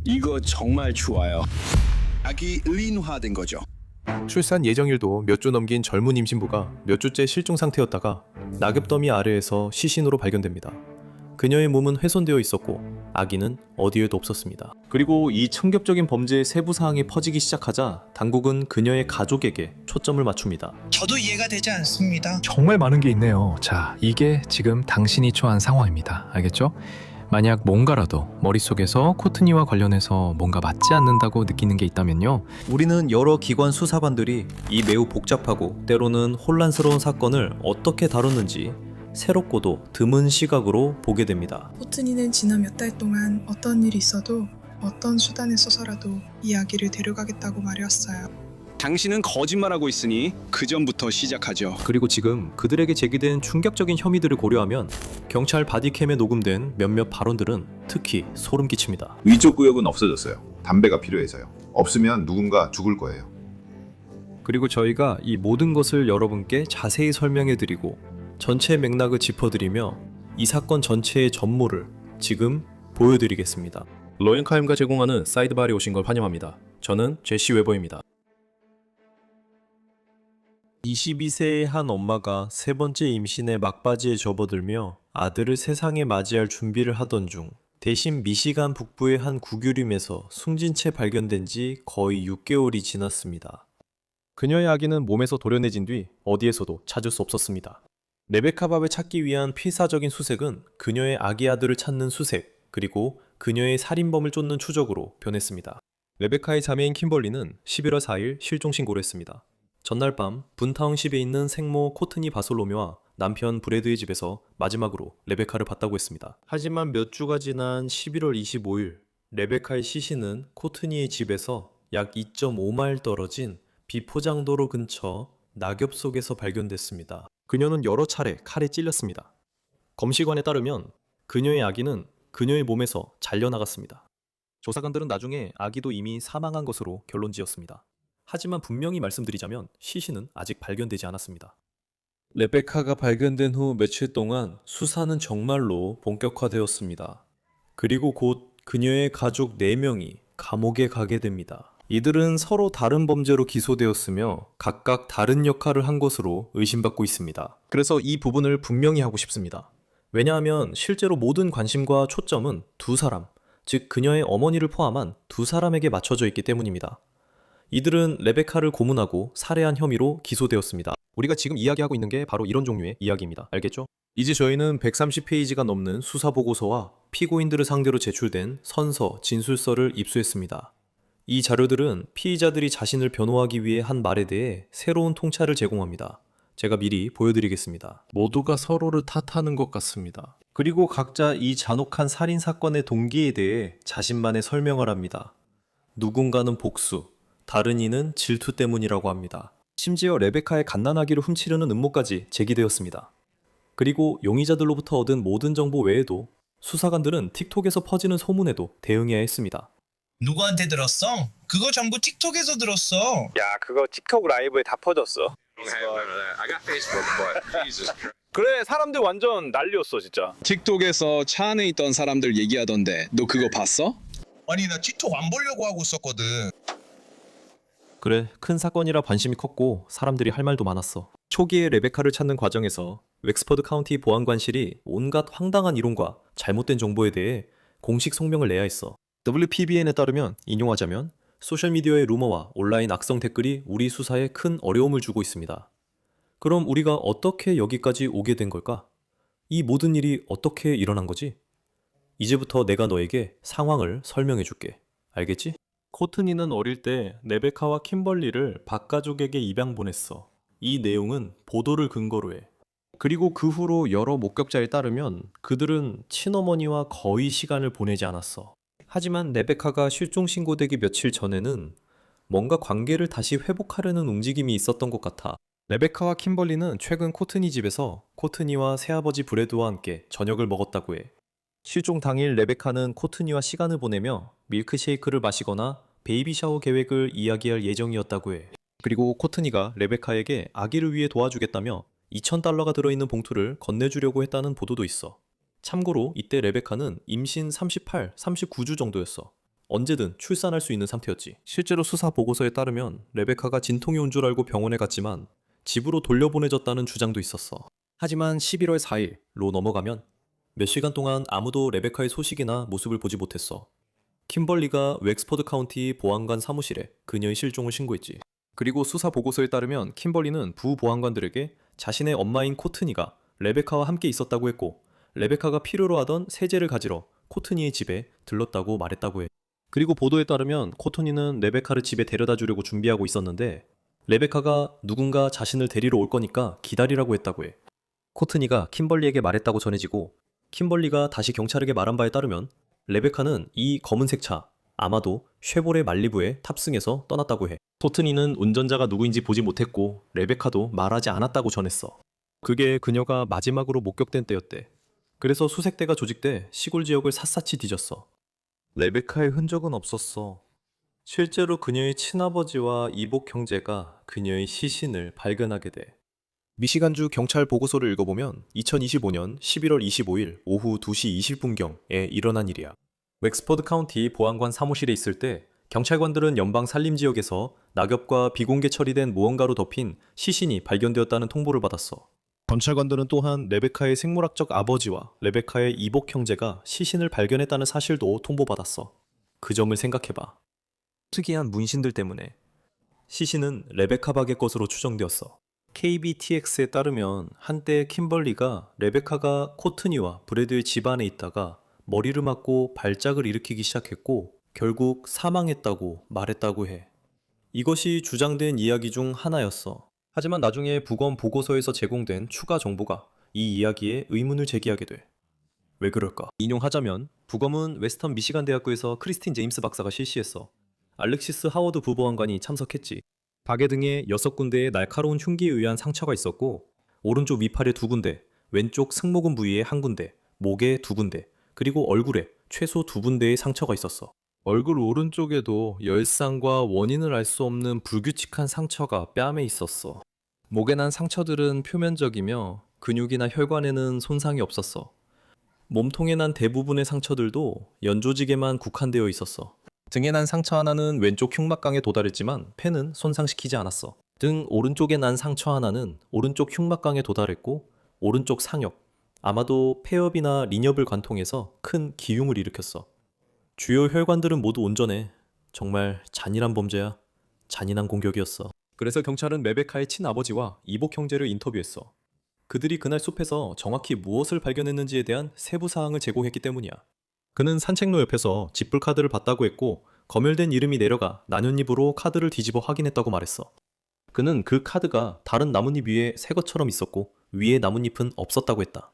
이거 정말 좋아요. 아기 린화된 거죠. 출산 예정일도 몇 주 넘긴 젊은 임신부가 몇 주째 실종 상태였다가 낙엽더미 아래에서 시신으로 발견됩니다. 그녀의 몸은 훼손되어 있었고 아기는 어디에도 없었습니다. 그리고 이 충격적인 범죄의 세부 사항이 퍼지기 시작하자 당국은 그녀의 가족에게 초점을 맞춥니다. 저도 이해가 되지 않습니다. 정말 많은 게 있네요. 자, 이게 지금 당신이 처한 상황입니다. 알겠죠? 만약 뭔가라도 머릿속에서 코트니와 관련해서 뭔가 맞지 않는다고 느끼는 게 있다면요. 우리는 여러 기관 수사관들이 이 매우 복잡하고 때로는 혼란스러운 사건을 어떻게 다뤘는지 새롭고도 드문 시각으로 보게 됩니다. 코트니는 지난 몇 달 동안 어떤 일이 있어도 어떤 수단을 써서라도 이야기를 데려가겠다고 말해왔어요. 당신은 거짓말하고 있으니 그 전부터 시작하죠. 그리고 지금 그들에게 제기된 충격적인 혐의들을 고려하면 경찰 바디캠에 녹음된 몇몇 발언들은 특히 소름 끼칩니다. 위쪽 구역은 없어졌어요. 담배가 필요해서요. 없으면 누군가 죽을 거예요. 그리고 저희가 이 모든 것을 여러분께 자세히 설명해드리고 전체 맥락을 짚어드리며 이 사건 전체의 전모를 지금 보여드리겠습니다. 로엔카임가 제공하는 사이드바에 오신 걸 환영합니다. 저는 제시 웨버입니다. 22세의 한 엄마가 세 번째 임신의 막바지에 접어들며 아들을 세상에 맞이할 준비를 하던 중 대신 미시간 북부의 한 구규림에서 숨진 채 발견된 지 거의 6개월이 지났습니다. 그녀의 아기는 몸에서 도려내진 뒤 어디에서도 찾을 수 없었습니다. 레베카 밥을 찾기 위한 필사적인 수색은 그녀의 아기 아들을 찾는 수색, 그리고 그녀의 살인범을 쫓는 추적으로 변했습니다. 레베카의 자매인 킴벌리는 11월 4일 실종 신고를 했습니다. 전날 밤 분타운십에 있는 생모 코트니 바솔로메와 남편 브래드의 집에서 마지막으로 레베카를 봤다고 했습니다. 하지만 몇 주가 지난 11월 25일 레베카의 시신은 코트니의 집에서 약 2.5마일 떨어진 비포장도로 근처 낙엽 속에서 발견됐습니다. 그녀는 여러 차례 칼에 찔렸습니다. 검시관에 따르면 그녀의 아기는 그녀의 몸에서 잘려나갔습니다. 조사관들은 나중에 아기도 이미 사망한 것으로 결론지었습니다. 하지만 분명히 말씀드리자면 시신은 아직 발견되지 않았습니다. 레베카가 발견된 후 며칠 동안 수사는 정말로 본격화되었습니다. 그리고 곧 그녀의 가족 4명이 감옥에 가게 됩니다. 이들은 서로 다른 범죄로 기소되었으며 각각 다른 역할을 한 것으로 의심받고 있습니다. 그래서 이 부분을 분명히 하고 싶습니다. 왜냐하면 실제로 모든 관심과 초점은 두 사람, 즉 그녀의 어머니를 포함한 두 사람에게 맞춰져 있기 때문입니다. 이들은 레베카를 고문하고 살해한 혐의로 기소되었습니다. 우리가 지금 이야기하고 있는 게 바로 이런 종류의 이야기입니다. 알겠죠? 이제 저희는 130페이지가 넘는 수사보고서와 피고인들을 상대로 제출된 선서, 진술서를 입수했습니다. 이 자료들은 피의자들이 자신을 변호하기 위해 한 말에 대해 새로운 통찰을 제공합니다. 제가 미리 보여드리겠습니다. 모두가 서로를 탓하는 것 같습니다. 그리고 각자 이 잔혹한 살인사건의 동기에 대해 자신만의 설명을 합니다. 누군가는 복수, 다른 이는 질투 때문이라고 합니다. 심지어 레베카의 갓난아기를 훔치려는 음모까지 제기되었습니다. 그리고 용의자들로부터 얻은 모든 정보 외에도 수사관들은 틱톡에서 퍼지는 소문에도 대응해야 했습니다. 누구한테 들었어? 그거 전부 틱톡에서 들었어. 야, 그거 틱톡 라이브에 다 퍼졌어. 그래, 사람들 완전 난리였어, 진짜. 틱톡에서 차 안에 있던 사람들 얘기하던데 너 그거 봤어? 아니 나 틱톡 안 보려고 하고 있었거든. 그래, 큰 사건이라 관심이 컸고 사람들이 할 말도 많았어. 초기에 레베카를 찾는 과정에서 웩스퍼드 카운티 보안관실이 온갖 황당한 이론과 잘못된 정보에 대해 공식 성명을 내야 했어. WPBN에 따르면 인용하자면 소셜미디어의 루머와 온라인 악성 댓글이 우리 수사에 큰 어려움을 주고 있습니다. 그럼 우리가 어떻게 여기까지 오게 된 걸까? 이 모든 일이 어떻게 일어난 거지? 이제부터 내가 너에게 상황을 설명해 줄게. 알겠지? 코트니는 어릴 때 레베카와 킴벌리를 박가족에게 입양 보냈어. 이 내용은 보도를 근거로 해. 그리고 그 후로 여러 목격자에 따르면 그들은 친어머니와 거의 시간을 보내지 않았어. 하지만 레베카가 실종 신고되기 며칠 전에는 뭔가 관계를 다시 회복하려는 움직임이 있었던 것 같아. 레베카와 킴벌리는 최근 코트니 집에서 코트니와 새아버지 브래드와 함께 저녁을 먹었다고 해. 실종 당일 레베카는 코트니와 시간을 보내며 밀크쉐이크를 마시거나 베이비 샤워 계획을 이야기할 예정이었다고 해. 그리고 코트니가 레베카에게 아기를 위해 도와주겠다며 $2,000가 들어있는 봉투를 건네주려고 했다는 보도도 있어. 참고로 이때 레베카는 임신 38, 39주 정도였어. 언제든 출산할 수 있는 상태였지. 실제로 수사 보고서에 따르면 레베카가 진통이 온 줄 알고 병원에 갔지만 집으로 돌려보내졌다는 주장도 있었어. 하지만 11월 4일로 넘어가면 몇 시간 동안 아무도 레베카의 소식이나 모습을 보지 못했어. 킴벌리가 웩스퍼드 카운티 보안관 사무실에 그녀의 실종을 신고했지. 그리고 수사 보고서에 따르면 킴벌리는 부보안관들에게 자신의 엄마인 코트니가 레베카와 함께 있었다고 했고 레베카가 필요로 하던 세제를 가지러 코트니의 집에 들렀다고 말했다고 해. 그리고 보도에 따르면 코트니는 레베카를 집에 데려다 주려고 준비하고 있었는데 레베카가 누군가 자신을 데리러 올 거니까 기다리라고 했다고 해. 코트니가 킴벌리에게 말했다고 전해지고 킴벌리가 다시 경찰에게 말한 바에 따르면 레베카는 이 검은색 차, 아마도 쉐보레 말리부에 탑승해서 떠났다고 해. 코트니는 운전자가 누구인지 보지 못했고 레베카도 말하지 않았다고 전했어. 그게 그녀가 마지막으로 목격된 때였대. 그래서 수색대가 조직돼 시골 지역을 샅샅이 뒤졌어. 레베카의 흔적은 없었어. 실제로 그녀의 친아버지와 이복 형제가 그녀의 시신을 발견하게 돼. 미시간주 경찰 보고서를 읽어보면 2025년 11월 25일 오후 2시 20분경에 일어난 일이야. 웩스퍼드 카운티 보안관 사무실에 있을 때 경찰관들은 연방 산림 지역에서 낙엽과 비공개 처리된 무언가로 덮인 시신이 발견되었다는 통보를 받았어. 경찰관들은 또한 레베카의 생물학적 아버지와 레베카의 이복 형제가 시신을 발견했다는 사실도 통보받았어. 그 점을 생각해봐. 특이한 문신들 때문에 시신은 레베카 박의 것으로 추정되었어. KBTX에 따르면 한때 킴벌리가 레베카가 코트니와 브래드의 집안에 있다가 머리를 맞고 발작을 일으키기 시작했고 결국 사망했다고 말했다고 해. 이것이 주장된 이야기 중 하나였어. 하지만 나중에 부검 보고서에서 제공된 추가 정보가 이 이야기에 의문을 제기하게 돼. 왜 그럴까? 인용하자면 부검은 웨스턴 미시간 대학교에서 크리스틴 제임스 박사가 실시했어. 알렉시스 하워드 부보안관이 참석했지. 바게 등에 6군데의 날카로운 흉기에 의한 상처가 있었고 오른쪽 위팔에 2군데, 왼쪽 승모근 부위에 1군데, 목에 2군데, 그리고 얼굴에 최소 2군데의 상처가 있었어. 얼굴 오른쪽에도 열상과 원인을 알 수 없는 불규칙한 상처가 뺨에 있었어. 목에 난 상처들은 표면적이며 근육이나 혈관에는 손상이 없었어. 몸통에 난 대부분의 상처들도 연조직에만 국한되어 있었어. 등에 난 상처 하나는 왼쪽 흉막강에 도달했지만 폐는 손상시키지 않았어. 등 오른쪽에 난 상처 하나는 오른쪽 흉막강에 도달했고 오른쪽 상엽, 아마도 폐엽이나 린엽을 관통해서 큰 기흉을 일으켰어. 주요 혈관들은 모두 온전해. 정말 잔인한 범죄야. 잔인한 공격이었어. 그래서 경찰은 레베카의 친아버지와 이복 형제를 인터뷰했어. 그들이 그날 숲에서 정확히 무엇을 발견했는지에 대한 세부 사항을 제공했기 때문이야. 그는 산책로 옆에서 지불 카드를 봤다고 했고 검열된 이름이 내려가 나뭇잎으로 카드를 뒤집어 확인했다고 말했어. 그는 그 카드가 다른 나뭇잎 위에 새 것처럼 있었고 위에 나뭇잎은 없었다고 했다.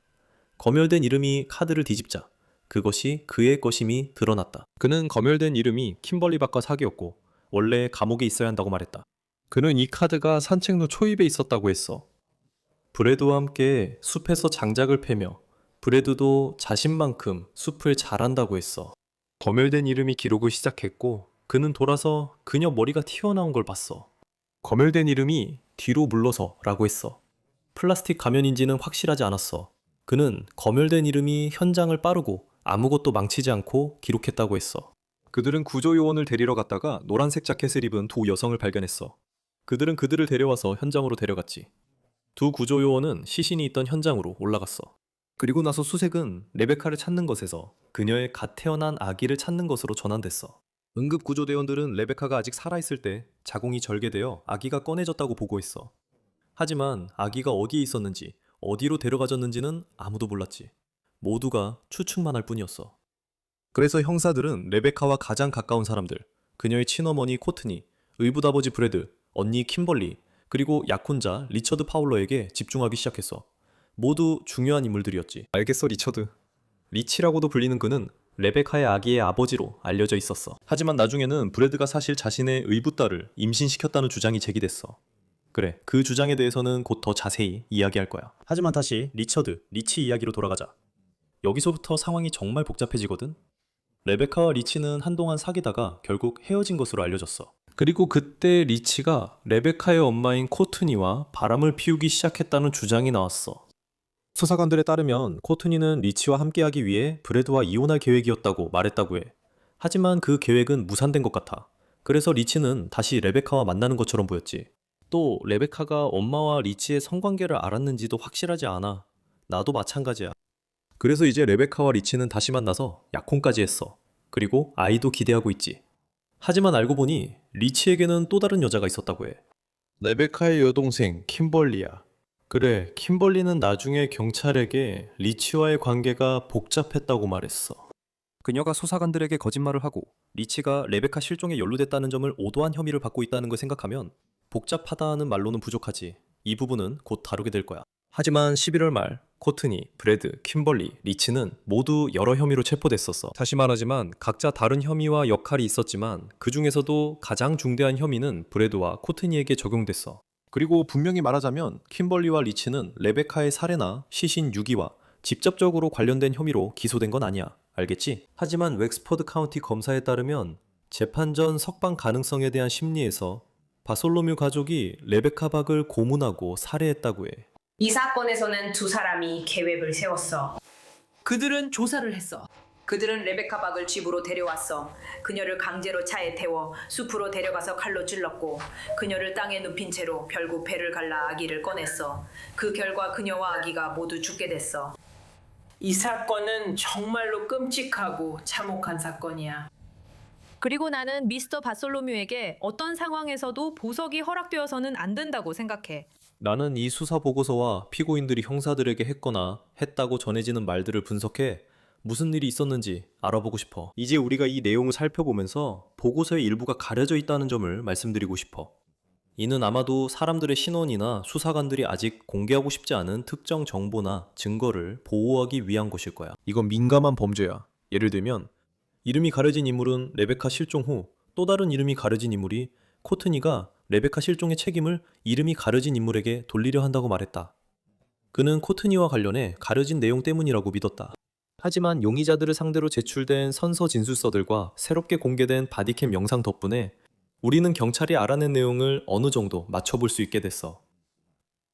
검열된 이름이 카드를 뒤집자 그것이 그의 것임이 드러났다. 그는 검열된 이름이 킴벌리 박과 사기였고 원래 감옥에 있어야 한다고 말했다. 그는 이 카드가 산책로 초입에 있었다고 했어. 브래드와 함께 숲에서 장작을 패며 브래드도 자신만큼 숲을 잘한다고 했어. 검열된 이름이 기록을 시작했고 그는 돌아서 그녀 머리가 튀어나온 걸 봤어. 검열된 이름이 뒤로 물러서 라고 했어. 플라스틱 가면인지는 확실하지 않았어. 그는 검열된 이름이 현장을 빠르고 아무것도 망치지 않고 기록했다고 했어. 그들은 구조요원을 데리러 갔다가 노란색 자켓을 입은 두 여성을 발견했어. 그들은 그들을 데려와서 현장으로 데려갔지. 두 구조요원은 시신이 있던 현장으로 올라갔어. 그리고 나서 수색은 레베카를 찾는 것에서 그녀의 갓 태어난 아기를 찾는 것으로 전환됐어. 응급구조대원들은 레베카가 아직 살아있을 때 자궁이 절개되어 아기가 꺼내졌다고 보고했어. 하지만 아기가 어디에 있었는지 어디로 데려가졌는지는 아무도 몰랐지. 모두가 추측만 할 뿐이었어. 그래서 형사들은 레베카와 가장 가까운 사람들, 그녀의 친어머니 코트니, 의붓아버지 브래드, 언니 킴벌리, 그리고 약혼자 리처드 파울러에게 집중하기 시작했어. 모두 중요한 인물들이었지. 알겠어, 리처드. 리치라고도 불리는 그는 레베카의 아기의 아버지로 알려져 있었어. 하지만 나중에는 브래드가 사실 자신의 의붓딸을 임신시켰다는 주장이 제기됐어. 그래, 그 주장에 대해서는 곧 더 자세히 이야기할 거야. 하지만 다시 리치 이야기로 돌아가자. 여기서부터 상황이 정말 복잡해지거든? 레베카와 리치는 한동안 사귀다가 결국 헤어진 것으로 알려졌어. 그리고 그때 리치가 레베카의 엄마인 코트니와 바람을 피우기 시작했다는 주장이 나왔어. 수사관들에 따르면 코트니는 리치와 함께하기 위해 브래드와 이혼할 계획이었다고 말했다고 해. 하지만 그 계획은 무산된 것 같아. 그래서 리치는 다시 레베카와 만나는 것처럼 보였지. 또 레베카가 엄마와 리치의 성관계를 알았는지도 확실하지 않아. 나도 마찬가지야. 그래서 이제 레베카와 리치는 다시 만나서 약혼까지 했어. 그리고 아이도 기대하고 있지. 하지만 알고 보니 리치에게는 또 다른 여자가 있었다고 해. 레베카의 여동생 킴벌리야. 그래, 킴벌리는 나중에 경찰에게 리치와의 관계가 복잡했다고 말했어. 그녀가 수사관들에게 거짓말을 하고 리치가 레베카 실종에 연루됐다는 점을 오도한 혐의를 받고 있다는 걸 생각하면 복잡하다는 말로는 부족하지. 이 부분은 곧 다루게 될 거야. 하지만 11월 말 코트니, 브래드, 킴벌리, 리치는 모두 여러 혐의로 체포됐었어. 다시 말하지만 각자 다른 혐의와 역할이 있었지만 그 중에서도 가장 중대한 혐의는 브래드와 코트니에게 적용됐어. 그리고 분명히 말하자면 킴벌리와 리치는 레베카의 살해나 시신 유기와 직접적으로 관련된 혐의로 기소된 건 아니야. 알겠지? 하지만 웩스퍼드 카운티 검사에 따르면 재판 전 석방 가능성에 대한 심리에서 바솔로뮤 가족이 레베카 박을 고문하고 살해했다고 해. 이 사건에서는 두 사람이 계획을 세웠어. 그들은 조사를 했어. 그들은 레베카 박을 집으로 데려왔어. 그녀를 강제로 차에 태워 숲으로 데려가서 칼로 찔렀고 그녀를 땅에 눕힌 채로 결국 배를 갈라 아기를 꺼냈어. 그 결과 그녀와 아기가 모두 죽게 됐어. 이 사건은 정말로 끔찍하고 참혹한 사건이야. 그리고 나는 미스터 바솔로뮤에게 어떤 상황에서도 보석이 허락되어서는 안 된다고 생각해. 나는 이 수사 보고서와 피고인들이 형사들에게 했거나 했다고 전해지는 말들을 분석해 무슨 일이 있었는지 알아보고 싶어. 이제 우리가 이 내용을 살펴보면서 보고서의 일부가 가려져 있다는 점을 말씀드리고 싶어. 이는 아마도 사람들의 신원이나 수사관들이 아직 공개하고 싶지 않은 특정 정보나 증거를 보호하기 위한 것일 거야. 이건 민감한 범죄야. 예를 들면 이름이 가려진 인물은 레베카 실종 후 또 다른 이름이 가려진 인물이 코트니가 레베카 실종의 책임을 이름이 가려진 인물에게 돌리려 한다고 말했다. 그는 코트니와 관련해 가려진 내용 때문이라고 믿었다. 하지만 용의자들을 상대로 제출된 선서 진술서들과 새롭게 공개된 바디캠 영상 덕분에 우리는 경찰이 알아낸 내용을 어느 정도 맞춰볼 수 있게 됐어.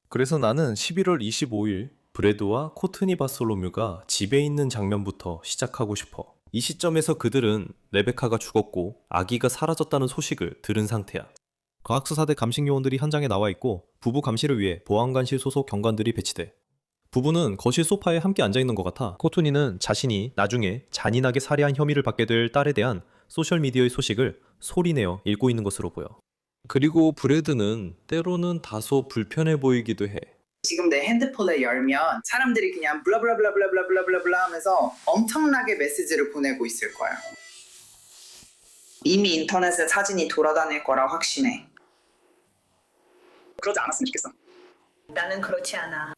그래서 나는 11월 25일 브래드와 코트니 바솔로뮤가 집에 있는 장면부터 시작하고 싶어. 이 시점에서 그들은 레베카가 죽었고 아기가 사라졌다는 소식을 들은 상태야. 과학수사대 감식 요원들이 현장에 나와 있고 부부 감시를 위해 보안관실 소속 경관들이 배치돼. 부부는 거실 소파에 함께 앉아있는 것 같아. 코트니는 자신이 나중에 잔인하게 살해한 혐의를 받게 될 딸에 대한 소셜미디어의 소식을 소리내어 읽고 있는 것으로 보여. 그리고 브래드는 때로는 다소 불편해 보이기도 해. 지금 내 핸드폰을 열면 사람들이 그냥 블라블라블라블라블라블라 하면서 엄청나게 메시지를 보내고 있을 거야. 이미 인터넷에 사진이 돌아다닐 거라 확신해. 그러지 않았으면 좋겠어. 나는 그렇지 않아.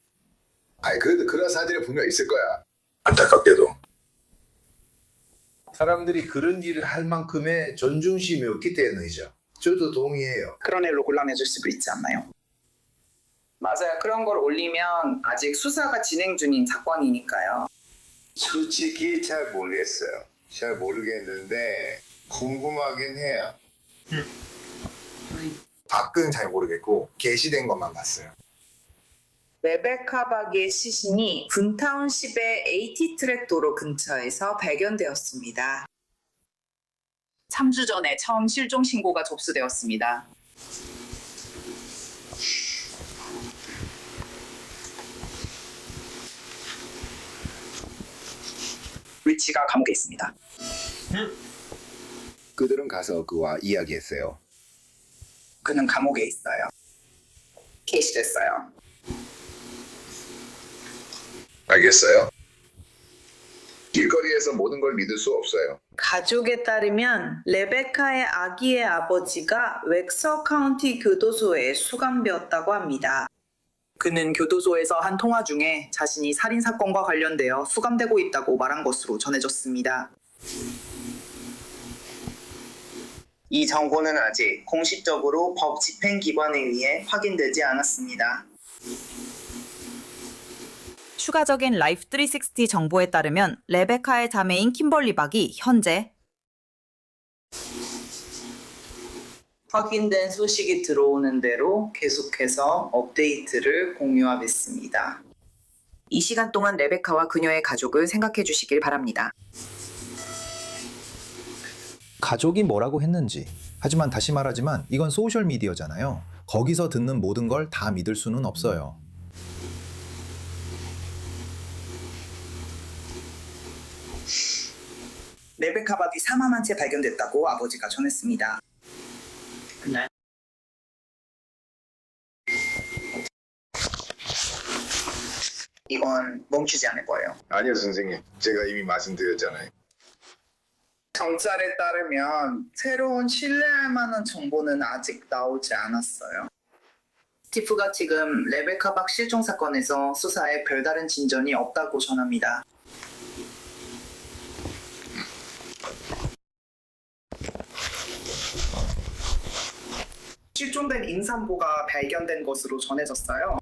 아니 그래도 그런 사진이 분명 있을 거야. 안타깝게도. 사람들이 그런 일을 할 만큼의 존중심이 없기 때문이죠. 저도 동의해요. 그런 일로 곤란해질 수도 있지 않나요? 맞아요. 그런 걸 올리면 아직 수사가 진행 중인 사건이니까요. 솔직히 잘 모르겠어요. 잘 모르겠는데 궁금하긴 해요. 밖은 잘 모르겠고 게시된 것만 봤어요. 레베카 박의 시신이 분타운십의 AT 트랙 도로 근처에서 발견되었습니다. 3주 전에 처음 실종 신고가 접수되었습니다. 리치가 감옥에 있습니다. 그들은 가서 그와 이야기했어요. 그는 감옥에 있어요. 게시됐어요. 알겠어요. 길거리에서 모든 걸 믿을 수 없어요. 가족에 따르면 레베카의 아기의 아버지가 웩서 카운티 교도소에 수감되었다고 합니다. 그는 교도소에서 한 통화 중에 자신이 살인사건과 관련되어 수감되고 있다고 말한 것으로 전해졌습니다. 이 정보는 아직 공식적으로 법 집행기관에 의해 확인되지 않았습니다. 추가적인 라이프 360 정보에 따르면 레베카의 자매인 킴벌리 박이 현재 확인된 소식이 들어오는 대로 계속해서 업데이트를 공유하겠습니다. 이 시간 동안 레베카와 그녀의 가족을 생각해 주시길 바랍니다. 가족이 뭐라고 했는지. 하지만 다시 말하지만 이건 소셜미디어잖아요. 거기서 듣는 모든 걸 다 믿을 수는 없어요. 레베카 박이 사망한 채 발견됐다고 아버지가 전했습니다. 그날 이건 멈추지 않을 거예요. 아니요 선생님, 제가 이미 말씀드렸잖아요. 경찰에 따르면 새로운 신뢰할 만한 정보는 아직 나오지 않았어요. 스티프가 지금 레베카 박 실종 사건에서 수사에 별다른 진전이 없다고 전합니다. 실종된 임산부가 발견된 것으로 전해졌어요.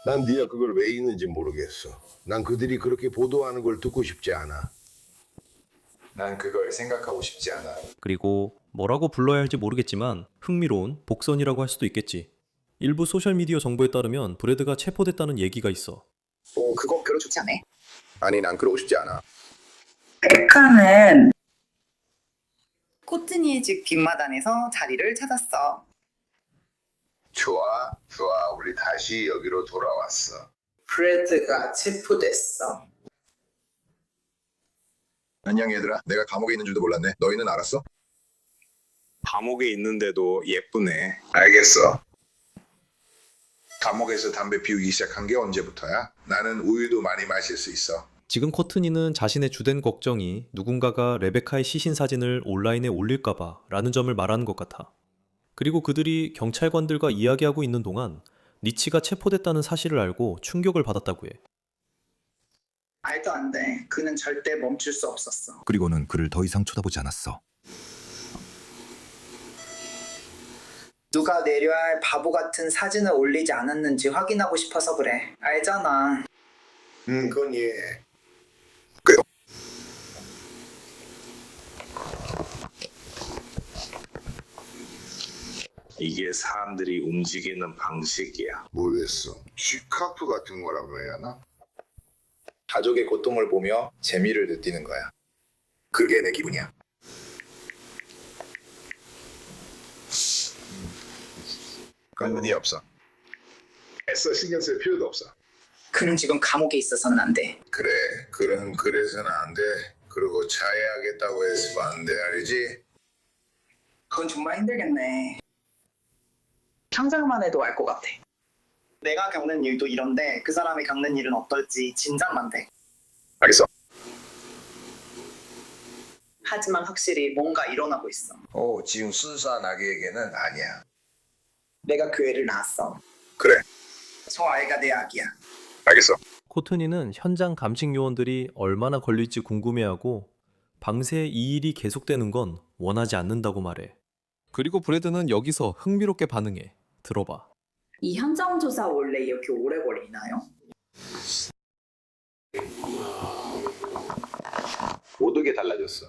난 네가 그걸 왜 읽는지 모르겠어. 난 그들이 그렇게 보도하는 걸 듣고 싶지 않아. 난 그걸 생각하고 싶지 않아. 그리고 뭐라고 불러야 할지 모르겠지만 흥미로운 복선이라고 할 수도 있겠지. 일부 소셜미디어 정보에 따르면 브래드가 체포됐다는 얘기가 있어. 그거 별로 좋지 않네. 아니 난 그러고 싶지 않아. 레베카는 코트니의 집 뒷마당에서 자리를 찾았어. 좋아, 우리 다시 여기로 돌아왔어. 브래드가 체포됐어. 안녕 얘들아. 내가 감옥에 있는 줄도 몰랐네. 너희는 알았어? 감옥에 있는데도 예쁘네. 알겠어. 감옥에서 담배 피우기 시작한 게 언제부터야? 나는 우유도 많이 마실 수 있어. 지금 커트니는 자신의 주된 걱정이 누군가가 레베카의 시신 사진을 온라인에 올릴까봐 라는 점을 말하는 것 같아. 그리고 그들이 경찰관들과 이야기하고 있는 동안 니치가 체포됐다는 사실을 알고 충격을 받았다고 해. 말도 안 돼. 그는 절대 멈출 수 없었어. 그리고는 그를 더 이상 쳐다보지 않았어. 누가 내려야 할 바보 같은 사진을 올리지 않았는지 확인하고 싶어서 그래. 알잖아. 그건 예. 이게 사람들이 움직이는 방식이야. 모르겠어. 쥐카프 같은 거라고 해야 하나? 가족의 고통을 보며 재미를 느끼는 거야. 그게 내 기분이야. 그건 의미 없어. 애써 신경 쓸 필요도 없어. 그는 지금 감옥에 있어서는 안 돼. 그래, 그래서는 안 돼. 그리고 자해하겠다고 해서 안 돼, 알지? 그건 정말 힘들겠네. 상상만 해도 알 것 같아. 내가 겪는 일도 이런데 그 사람이 겪는 일은 어떨지 짐작만 돼. 알겠어. 하지만 확실히 뭔가 일어나고 있어. 지금 수사 나기에게는 아니야. 내가 그 애를 낳았어. 그래. 저 아이가 내 아기야. 알겠어. 코트니는 현장 감식 요원들이 얼마나 걸릴지 궁금해하고 방새 이 일이 계속되는 건 원하지 않는다고 말해. 그리고 브래드는 여기서 흥미롭게 반응해. 들어봐. 이 현장 조사 원래 이렇게 오래 걸리나요? 모든 게 달라졌어.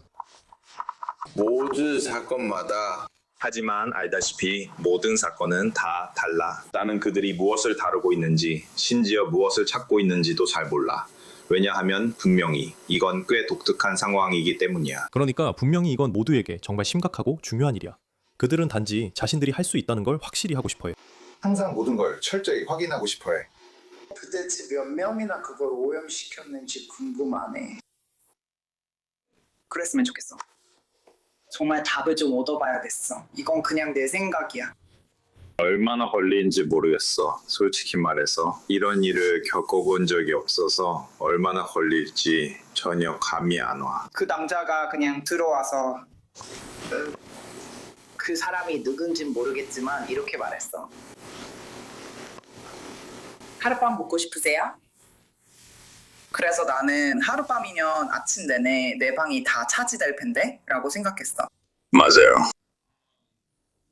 모든 사건마다. 하지만 알다시피 모든 사건은 다 달라. 나는 그들이 무엇을 다루고 있는지, 심지어 무엇을 찾고 있는지도 잘 몰라. 왜냐하면 분명히 이건 꽤 독특한 상황이기 때문이야. 그러니까 분명히 이건 모두에게 정말 심각하고 중요한 일이야. 그들은 단지 자신들이 할 수 있다는 걸 확실히 하고 싶어해. 항상 모든 걸 철저히 확인하고 싶어해. 도대체 몇 명이나 그걸 오염시켰는지 궁금하네. 그랬으면 좋겠어. 정말 답을 좀 얻어봐야겠어. 이건 그냥 내 생각이야. 얼마나 걸리는지 모르겠어. 솔직히 말해서 이런 일을 겪어본 적이 없어서 얼마나 걸릴지 전혀 감이 안 와. 그 남자가 그냥 들어와서 그 사람이 누군진 모르겠지만 이렇게 말했어. 하룻밤 묵고 싶으세요? 그래서 나는 하룻밤이면 아침 내내 내 방이 다 차지될 텐데? 라고 생각했어. 맞아요.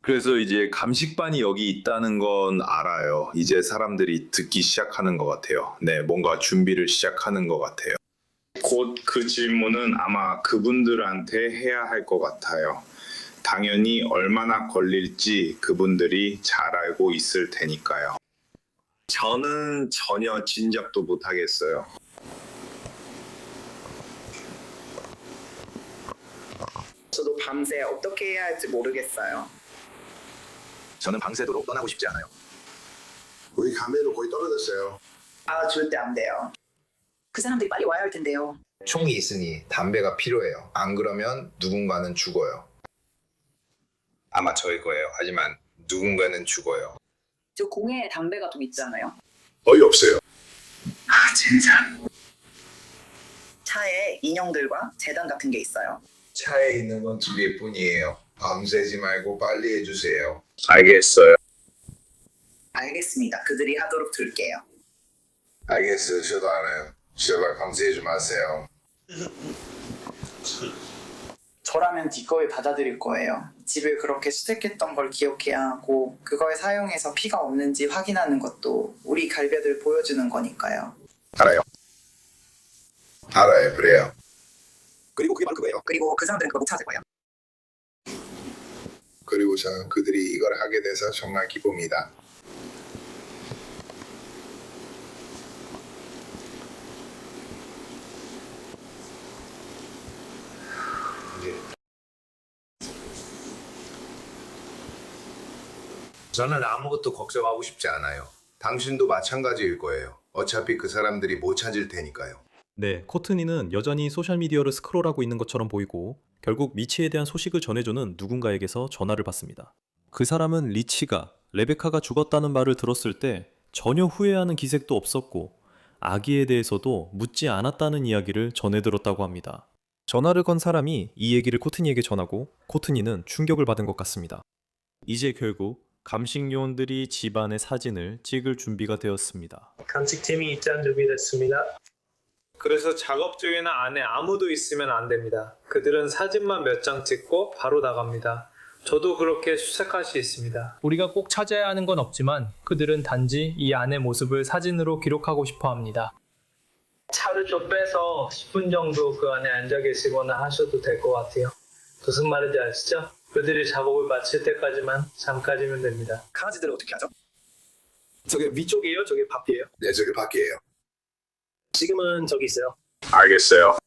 그래서 이제 감식반이 여기 있다는 건 알아요. 이제 사람들이 듣기 시작하는 것 같아요. 네, 뭔가 준비를 시작하는 것 같아요. 곧 그 질문은 아마 그분들한테 해야 할 것 같아요. 당연히 얼마나 걸릴지 그분들이 잘 알고 있을 테니까요. 저는 전혀 짐작도 못하겠어요. 저도 밤새 어떻게 해야 할지 모르겠어요. 저는 밤새도록 떠나고 싶지 않아요. 우리 가면은 거의 떨어졌어요. 아, 절대 안 돼요. 그 사람들이 빨리 와야 할 텐데요. 총이 있으니 담배가 필요해요. 안 그러면 누군가는 죽어요. 아마 저일 거예요. 하지만 누군가는 죽어요. 저 공에 담배가 좀 있잖아요. 거의 없어요. 아, 진짜. 차에 인형들과 재단 같은 게 있어요. 차에 있는 건 2개뿐이에요. 밤새지 말고 빨리 해주세요. 알겠어요. 알겠습니다. 그들이 하도록 둘게요. 알겠어요. 저도 알아요. 제발 밤새지 마세요. 저라면 뒷거에 받아들일 거예요. 집을 그렇게 수색했던 걸 기억해야 하고 그걸 사용해서 피가 없는지 확인하는 것도 우리 갈배들 보여주는 거니까요. 알아요. 알아요. 그래요. 그리고 그게 바로 그거예요. 그리고 그 사람들은 그걸 못 찾을 거예요. 그리고 저는 그들이 이걸 하게 돼서 정말 기쁩니다. 저는 아무것도 걱정하고 싶지 않아요. 당신도 마찬가지일 거예요. 어차피 그 사람들이 못 찾을 테니까요. 네, 코트니는 여전히 소셜미디어를 스크롤하고 있는 것처럼 보이고 결국 미치에 대한 소식을 전해주는 누군가에게서 전화를 받습니다. 그 사람은 리치가 레베카가 죽었다는 말을 들었을 때 전혀 후회하는 기색도 없었고 아기에 대해서도 묻지 않았다는 이야기를 전해 들었다고 합니다. 전화를 건 사람이 이 얘기를 코트니에게 전하고 코트니는 충격을 받은 것 같습니다. 이제 결국 감식 요원들이 집안의 사진을 찍을 준비가 되었습니다. 감식팀이 입장 준비됐습니다. 그래서 작업 중에는 안에 아무도 있으면 안 됩니다. 그들은 사진만 몇 장 찍고 바로 나갑니다. 저도 그렇게 수색할 수 있습니다. 우리가 꼭 찾아야 하는 건 없지만 그들은 단지 이 안의 모습을 사진으로 기록하고 싶어 합니다. 차를 좀 빼서 10분 정도 그 안에 앉아 계시거나 하셔도 될 것 같아요. 무슨 말인지 아시죠? 그들이 작업을 마칠 때까지만 잠깐이면 됩니다. 강아지들은 어떻게 하죠? 저게 위쪽이에요? 저게 밖이에요? 네, 저기 밖이에요. 지금은 저기 있어요. 알겠어요.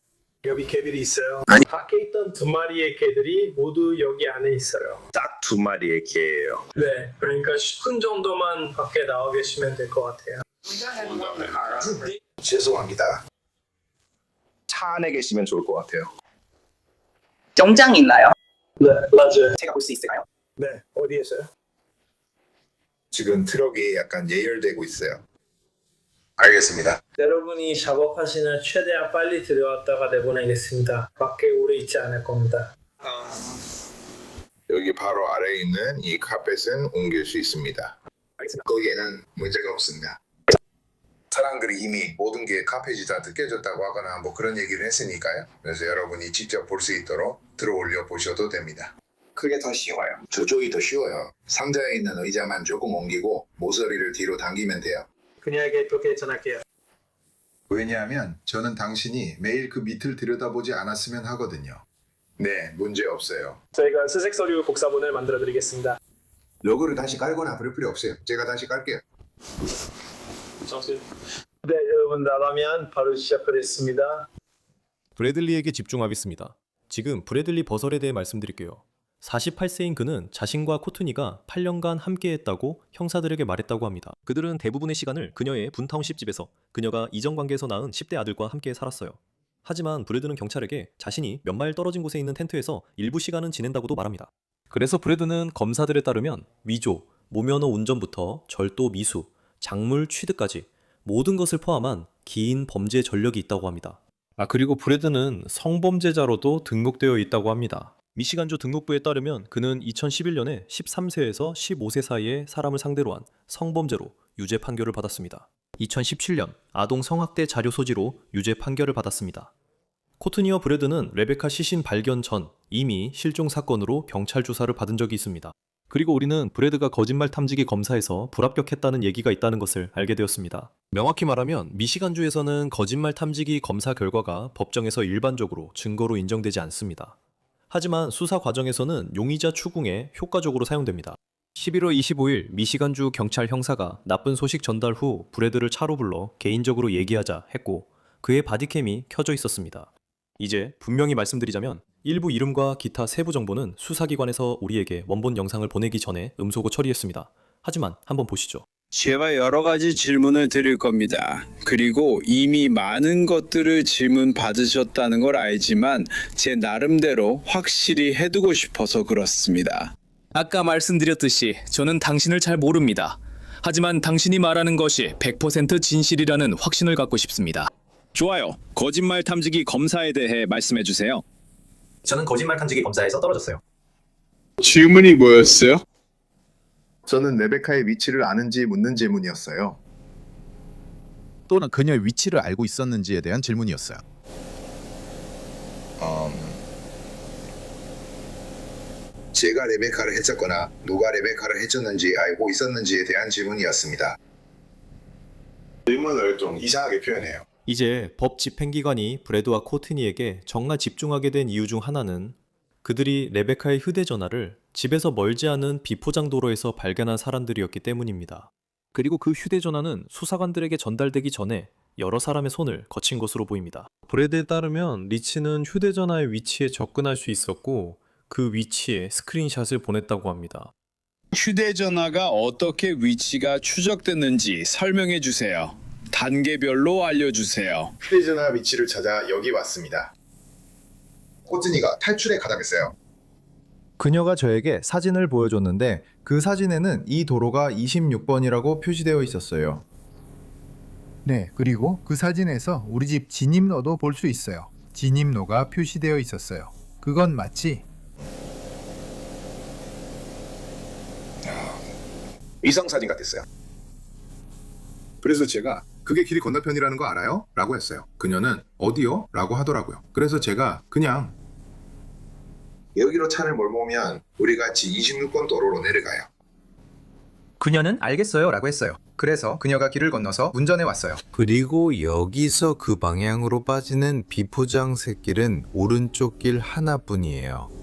여기 개들이 있어요. 아니. 밖에 있던 2마리의 개들이 모두 여기 안에 있어요. 딱 2마리의 개예요. 네, 그러니까 10분 정도만 밖에 나와 계시면 될 것 같아요. 죄송합니다. 차 안에 계시면 좋을 것 같아요. 영장이 있나요? 네, 맞아요. 제가 볼 수 있을까요? 네, 어디에서요? 지금 트럭이 약간 예열되고 있어요. 알겠습니다. 여러분이 작업하시는 최대한 빨리 들어왔다가 내보내겠습니다. 밖에 오래 있지 않을 겁니다. 여기 바로 아래에 있는 이 카펫은 옮길 수 있습니다. 거기에는 문제가 없습니다. 사람들이 이미 모든 게 카펫이 다 느껴졌다고 하거나 뭐 그런 얘기를 했으니까요. 그래서 여러분이 직접 볼 수 있도록 들어올려 보셔도 됩니다. 그게 더 쉬워요. 저쪽이 더 쉬워요. 상자에 있는 의자만 조금 옮기고 모서리를 뒤로 당기면 돼요. 그녀에게 그렇게 전할게요. 왜냐하면 저는 당신이 매일 그 밑을 들여다보지 않았으면 하거든요. 네, 문제 없어요. 저희가 수색 서류 복사본을 만들어 드리겠습니다. 로고를 다시 깔거나 그럴 필요 없어요. 제가 다시 깔게요. 네, 여러분 나가면 바로 시작하겠습니다. 브래들리에게 집중하겠습니다. 지금 브래들리 버설에 대해 말씀드릴게요. 48세인 그는 자신과 코트니가 8년간 함께했다고 형사들에게 말했다고 합니다. 그들은 대부분의 시간을 그녀의 분타운십 집에서 그녀가 이정관계에서 낳은 10대 아들과 함께 살았어요. 하지만 브래드는 경찰에게 자신이 몇 마일 떨어진 곳에 있는 텐트에서 일부 시간은 지낸다고도 말합니다. 그래서 브래드는 검사들에 따르면 위조, 무면허 운전부터 절도 미수, 작물 취득까지 모든 것을 포함한 긴 범죄 전력이 있다고 합니다. 그리고 브래드는 성범죄자로도 등록되어 있다고 합니다. 미시간주 등록부에 따르면 그는 2011년에 13세에서 15세 사이의 사람을 상대로 한 성범죄로 유죄 판결을 받았습니다. 2017년 아동 성학대 자료 소지로 유죄 판결을 받았습니다. 코트니와 브래드는 레베카 시신 발견 전 이미 실종 사건으로 경찰 조사를 받은 적이 있습니다. 그리고 우리는 브래드가 거짓말 탐지기 검사에서 불합격했다는 얘기가 있다는 것을 알게 되었습니다. 명확히 말하면 미시간주에서는 거짓말 탐지기 검사 결과가 법정에서 일반적으로 증거로 인정되지 않습니다. 하지만 수사 과정에서는 용의자 추궁에 효과적으로 사용됩니다. 11월 25일 미시간주 경찰 형사가 나쁜 소식 전달 후 브래드를 차로 불러 개인적으로 얘기하자 했고 그의 바디캠이 켜져 있었습니다. 이제 분명히 말씀드리자면 일부 이름과 기타 세부 정보는 수사기관에서 우리에게 원본 영상을 보내기 전에 음소거 처리했습니다. 하지만 한번 보시죠. 제가 여러 가지 질문을 드릴 겁니다. 그리고 이미 많은 것들을 질문 받으셨다는 걸 알지만 제 나름대로 확실히 해두고 싶어서 그렇습니다. 아까 말씀드렸듯이 저는 당신을 잘 모릅니다. 하지만 당신이 말하는 것이 100% 진실이라는 확신을 갖고 싶습니다. 좋아요. 거짓말 탐지기 검사에 대해 말씀해 주세요. 저는 거짓말 탐지기 검사에서 떨어졌어요. 질문이 뭐였어요? 저는 레베카의 위치를 아는지 묻는 질문이었어요. 또는 그녀의 위치를 알고 있었는지에 대한 질문이었어요. 제가 레베카를 해쳤거나 누가 레베카를 해쳤는지 알고 있었는지에 대한 질문이었습니다. 질문을 좀 이상하게 표현해요. 이제 법 집행기관이 브래드와 코트니에게 정말 집중하게 된 이유 중 하나는 그들이 레베카의 휴대전화를 집에서 멀지 않은 비포장 도로에서 발견한 사람들이었기 때문입니다. 그리고 그 휴대전화는 수사관들에게 전달되기 전에 여러 사람의 손을 거친 것으로 보입니다. 브래드에 따르면 리치는 휴대전화의 위치에 접근할 수 있었고 그 위치에 스크린샷을 보냈다고 합니다. 휴대전화가 어떻게 위치가 추적됐는지 설명해 주세요. 단계별로 알려주세요. 휴대전화 위치를 찾아 여기 왔습니다. 코트니가 탈출에 가담했어요. 그녀가 저에게 사진을 보여줬는데 그 사진에는 이 도로가 26번이라고 표시되어 있었어요. 네, 그리고 그 사진에서 우리 집 진입로도 볼 수 있어요. 진입로가 표시되어 있었어요. 그건 맞지? 위성사진 같았어요. 그래서 제가 그게 길이 건너편이라는 거 알아요? 라고 했어요. 그녀는 어디요? 라고 하더라고요. 그래서 제가 그냥 여기로 차를 몰고 오면 우리 같이 26번 도로로 내려가요. 그녀는 알겠어요 라고 했어요. 그래서 그녀가 길을 건너서 운전해 왔어요. 그리고 여기서 그 방향으로 빠지는 비포장 샛길은 오른쪽 길 하나뿐이에요.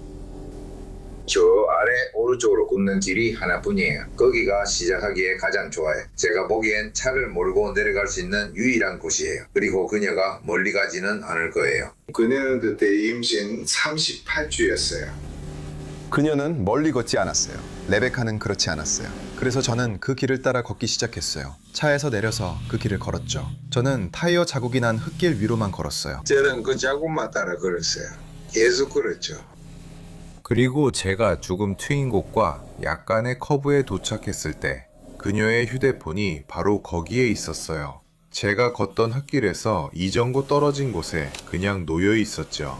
저 아래 오른쪽으로 굽는 길이 하나뿐이에요. 거기가 시작하기에 가장 좋아요. 제가 보기엔 차를 몰고 내려갈 수 있는 유일한 곳이에요. 그리고 그녀가 멀리 가지는 않을 거예요. 그녀는 그때 임신 38주였어요. 그녀는 멀리 걷지 않았어요. 레베카는 그렇지 않았어요. 그래서 저는 그 길을 따라 걷기 시작했어요. 차에서 내려서 그 길을 걸었죠. 저는 타이어 자국이 난 흙길 위로만 걸었어요. 저는 그 자국만 따라 걸었어요. 계속 걸었죠. 그리고 제가 조금 트인 곳과 약간의 커브에 도착했을 때 그녀의 휴대폰이 바로 거기에 있었어요. 제가 걷던 흙길에서 이정도 떨어진 곳에 그냥 놓여 있었죠.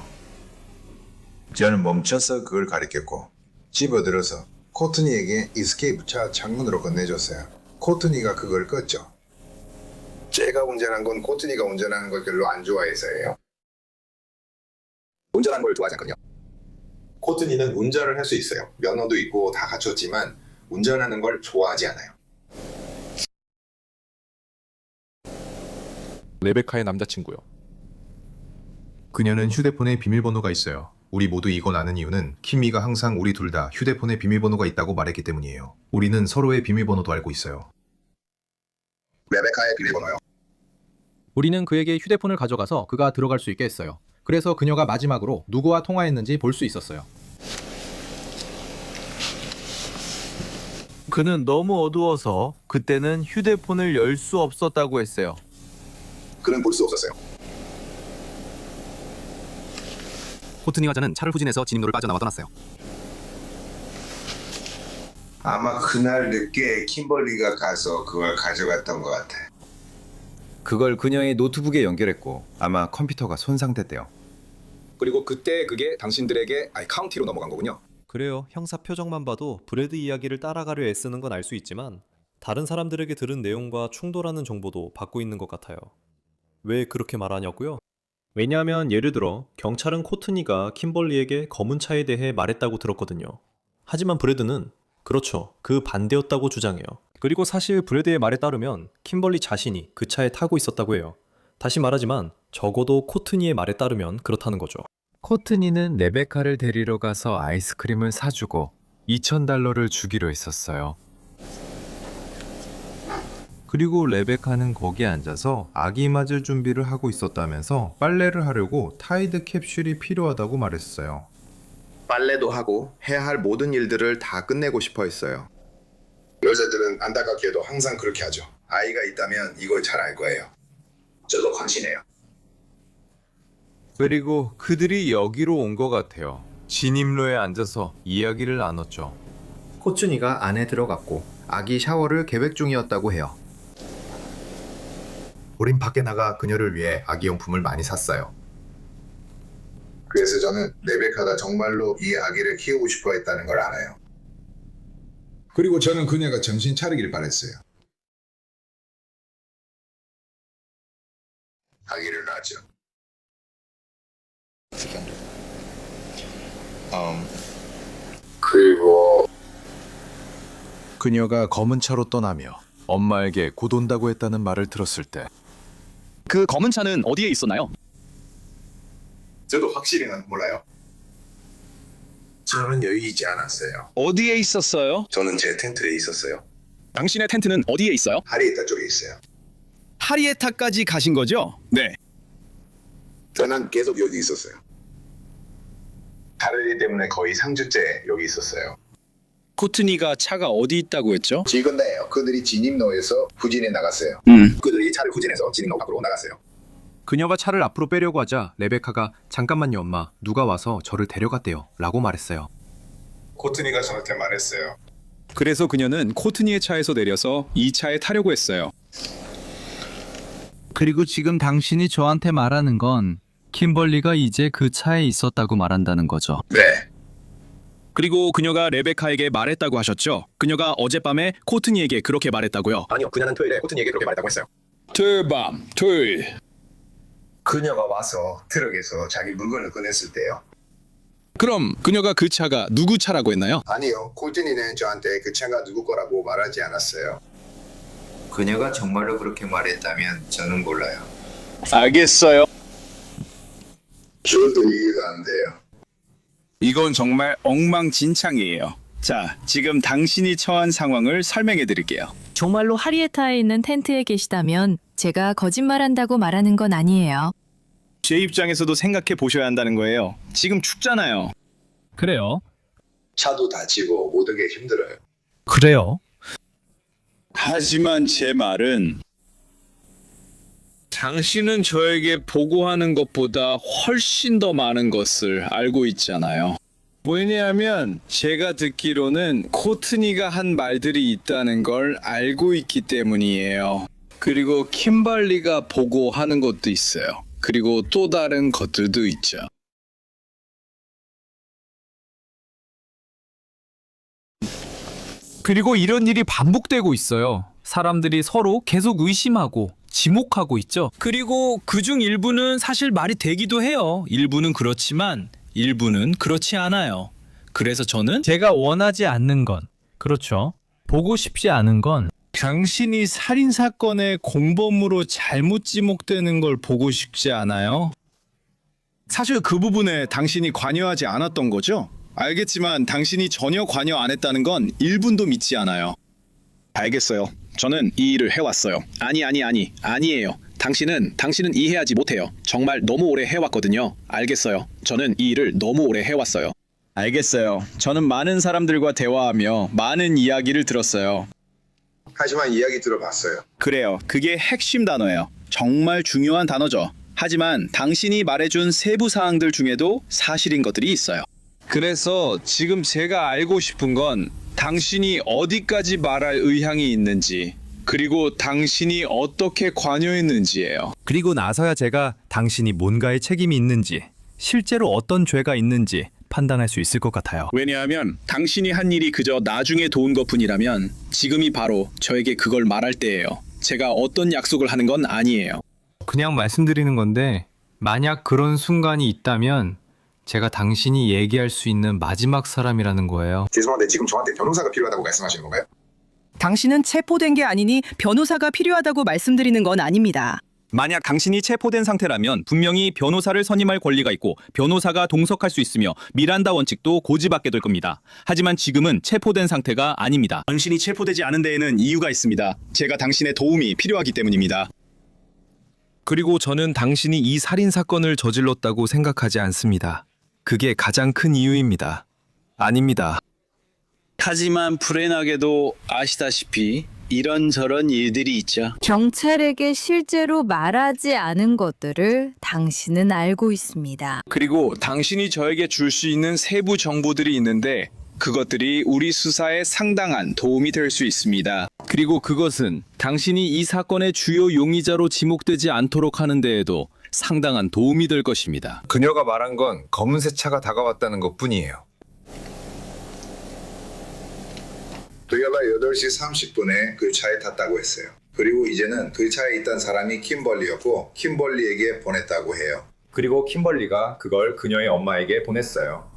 저는 멈춰서 그걸 가리켰고 집어들어서 코트니에게 이스케이프 차 창문으로 건네줬어요. 코트니가 그걸 껐죠. 제가 운전한 건 코트니가 운전하는 걸 별로 안 좋아해서예요. 운전하는 걸 좋아하지 않거든요. 코트니는 운전을 할 수 있어요. 면허도 있고 다 갖췄지만 운전하는 걸 좋아하지 않아요. 레베카의 남자친구요. 그녀는 휴대폰에 비밀번호가 있어요. 우리 모두 이건 아는 이유는 키미가 항상 우리 둘 다 휴대폰에 비밀번호가 있다고 말했기 때문이에요. 우리는 서로의 비밀번호도 알고 있어요. 레베카의 비밀번호요. 우리는 그에게 휴대폰을 가져가서 그가 들어갈 수 있게 했어요. 그래서 그녀가 마지막으로 누구와 통화했는지 볼 수 있었어요. 그는 너무 어두워서 그때는 휴대폰을 열 수 없었다고 했어요. 그는 볼 수 없었어요. 코트니와 저는 차를 후진해서 진입로를 빠져나와 떠났어요. 아마 그날 늦게 킴벌리가 가서 그걸 가져갔던 것 같아. 그걸 그녀의 노트북에 연결했고 아마 컴퓨터가 손상됐대요. 그리고 그때 그게 당신들에게 카운티로 넘어간 거군요. 그래요. 형사 표정만 봐도 브래드 이야기를 따라가려 애쓰는 건 알 수 있지만 다른 사람들에게 들은 내용과 충돌하는 정보도 받고 있는 것 같아요. 왜 그렇게 말하냐고요? 왜냐하면 예를 들어 경찰은 코트니가 킴벌리에게 검은 차에 대해 말했다고 들었거든요. 하지만 브래드는 그렇죠. 그 반대였다고 주장해요. 그리고 사실 브래드의 말에 따르면 킴벌리 자신이 그 차에 타고 있었다고 해요. 다시 말하지만 적어도 코트니의 말에 따르면 그렇다는 거죠. 코트니는 레베카를 데리러 가서 아이스크림을 사주고 $2,000를 주기로 했었어요. 그리고 레베카는 거기에 앉아서 아기 맞을 준비를 하고 있었다면서 빨래를 하려고 타이드 캡슐이 필요하다고 말했어요. 빨래도 하고 해야 할 모든 일들을 다 끝내고 싶어 했어요. 여자들은 안타깝게도 항상 그렇게 하죠. 아이가 있다면 이걸 잘 알 거예요. 저도 확신해요. 그리고 그들이 여기로 온 것 같아요. 진입로에 앉아서 이야기를 나눴죠. 코츠니가 안에 들어갔고 아기 샤워를 계획 중이었다고 해요. 우린 밖에 나가 그녀를 위해 아기용품을 많이 샀어요. 그래서 저는 레베카가 정말로 이 아기를 키우고 싶어 했다는 걸 알아요. 그리고 저는 그녀가 정신 차리길 바랬어요. 아기를 낳았죠. 그리고 그녀가 검은 차로 떠나며 엄마에게 곧 온다고 했다는 말을 들었을 때 그 검은 차는 어디에 있었나요? 저도 확실히는 몰라요. 저는 여유 있지 않았어요. 어디에 있었어요? 저는 제 텐트에 있었어요. 당신의 텐트는 어디에 있어요? 하리에타 쪽에 있어요. 하리에타까지 가신 거죠? 네. 저는 계속 여기 있었어요. 하리 때문에 거의 3주째 여기 있었어요. 코트니가 차가 어디 있다고 했죠? 지금요. 그들이 진입로에서 후진해 나갔어요. 그들이 차를 후진해서 진입로 밖으로 나갔어요. 그녀가 차를 앞으로 빼려고 하자 레베카가 잠깐만요 엄마, 누가 와서 저를 데려갔대요 라고 말했어요. 코트니가 저한테 말했어요. 그래서 그녀는 코트니의 차에서 내려서 이 차에 타려고 했어요. 그리고 지금 당신이 저한테 말하는 건 킴벌리가 이제 그 차에 있었다고 말한다는 거죠. 네. 그리고 그녀가 레베카에게 말했다고 하셨죠? 그녀가 어젯밤에 코트니에게 그렇게 말했다고요? 아니요, 그녀는 토요일에 코트니에게 그렇게 말했다고 했어요. 토요일. 그녀가 와서 트럭에서 자기 물건을 꺼냈을 때요. 그럼 그녀가 그 차가 누구 차라고 했나요? 아니요. 코트니는 저한테 그 차가 누구 거라고 말하지 않았어요. 그녀가 정말로 그렇게 말했다면 저는 몰라요. 알겠어요. 저도 이해가 안 돼요. 이건 정말 엉망진창이에요. 자, 지금 당신이 처한 상황을 설명해 드릴게요. 정말로 하리에타에 있는 텐트에 계시다면 제가 거짓말한다고 말하는 건 아니에요. 제 입장에서도 생각해 보셔야 한다는 거예요. 지금 춥잖아요. 그래요? 차도 다치고 모든 게 힘들어요. 그래요? 하지만 제 말은 당신은 저에게 보고하는 것보다 훨씬 더 많은 것을 알고 있잖아요. 왜냐하면 제가 듣기로는 코트니가 한 말들이 있다는 걸 알고 있기 때문이에요. 그리고 킴벌리가 보고하는 것도 있어요. 그리고 또 다른 것들도 있죠. 그리고 이런 일이 반복되고 있어요. 사람들이 서로 계속 의심하고 지목하고 있죠. 그리고 그중 일부는 사실 말이 되기도 해요. 일부는 그렇지만 일부는 그렇지 않아요. 그래서 저는 제가 원하지 않는 건, 그렇죠, 보고 싶지 않은 건 당신이 살인사건의 공범으로 잘못 지목되는 걸 보고 싶지 않아요? 사실 그 부분에 당신이 관여하지 않았던 거죠? 알겠지만 당신이 전혀 관여 안 했다는 건 1분도 믿지 않아요. 알겠어요. 저는 이 일을 해왔어요. 아니에요. 당신은 이해하지 못해요. 정말 너무 오래 해왔거든요. 알겠어요. 저는 이 일을 너무 오래 해왔어요. 알겠어요. 저는 많은 사람들과 대화하며 많은 이야기를 들었어요. 하지만 이야기 들어봤어요. 그래요. 그게 핵심 단어예요. 정말 중요한 단어죠. 하지만 당신이 말해준 세부 사항들 중에도 사실인 것들이 있어요. 그래서 지금 제가 알고 싶은 건 당신이 어디까지 말할 의향이 있는지, 그리고 당신이 어떻게 관여했는지예요. 그리고 나서야 제가 당신이 뭔가의 책임이 있는지, 실제로 어떤 죄가 있는지 판단할 수 있을 것 같아요. 왜냐하면 당신이 한 일이 그저 나중에 도운 것뿐이라면 지금이 바로 저에게 그걸 말할 때예요. 제가 어떤 약속을 하는 건 아니에요. 그냥 말씀드리는 건데, 만약 그런 순간이 있다면 제가 당신이 얘기할 수 있는 마지막 사람이라는 거예요. 죄송한데 지금 저한테 변호사가 필요하다고 말씀하시는 건가요? 당신은 체포된 게 아니니 변호사가 필요하다고 말씀드리는 건 아닙니다. 만약 당신이 체포된 상태라면 분명히 변호사를 선임할 권리가 있고 변호사가 동석할 수 있으며 미란다 원칙도 고지받게 될 겁니다. 하지만 지금은 체포된 상태가 아닙니다. 당신이 체포되지 않은 데에는 이유가 있습니다. 제가 당신의 도움이 필요하기 때문입니다. 그리고 저는 당신이 이 살인 사건을 저질렀다고 생각하지 않습니다. 그게 가장 큰 이유입니다. 아닙니다. 하지만 불행하게도 아시다시피 이런저런 일들이 있죠. 경찰에게 실제로 말하지 않은 것들을 당신은 알고 있습니다. 그리고 당신이 저에게 줄 수 있는 세부 정보들이 있는데 그것들이 우리 수사에 상당한 도움이 될 수 있습니다. 그리고 그것은 당신이 이 사건의 주요 용의자로 지목되지 않도록 하는 데에도 상당한 도움이 될 것입니다. 그녀가 말한 건 검은새 차가 다가왔다는 것뿐이에요. 그녀가 8시 30분에 그 차에 탔다고 했어요. 그리고 이제는 그 차에 있던 사람이 킴벌리였고 킴벌리에게 보냈다고 해요. 그리고 킴벌리가 그걸 그녀의 엄마에게 보냈어요.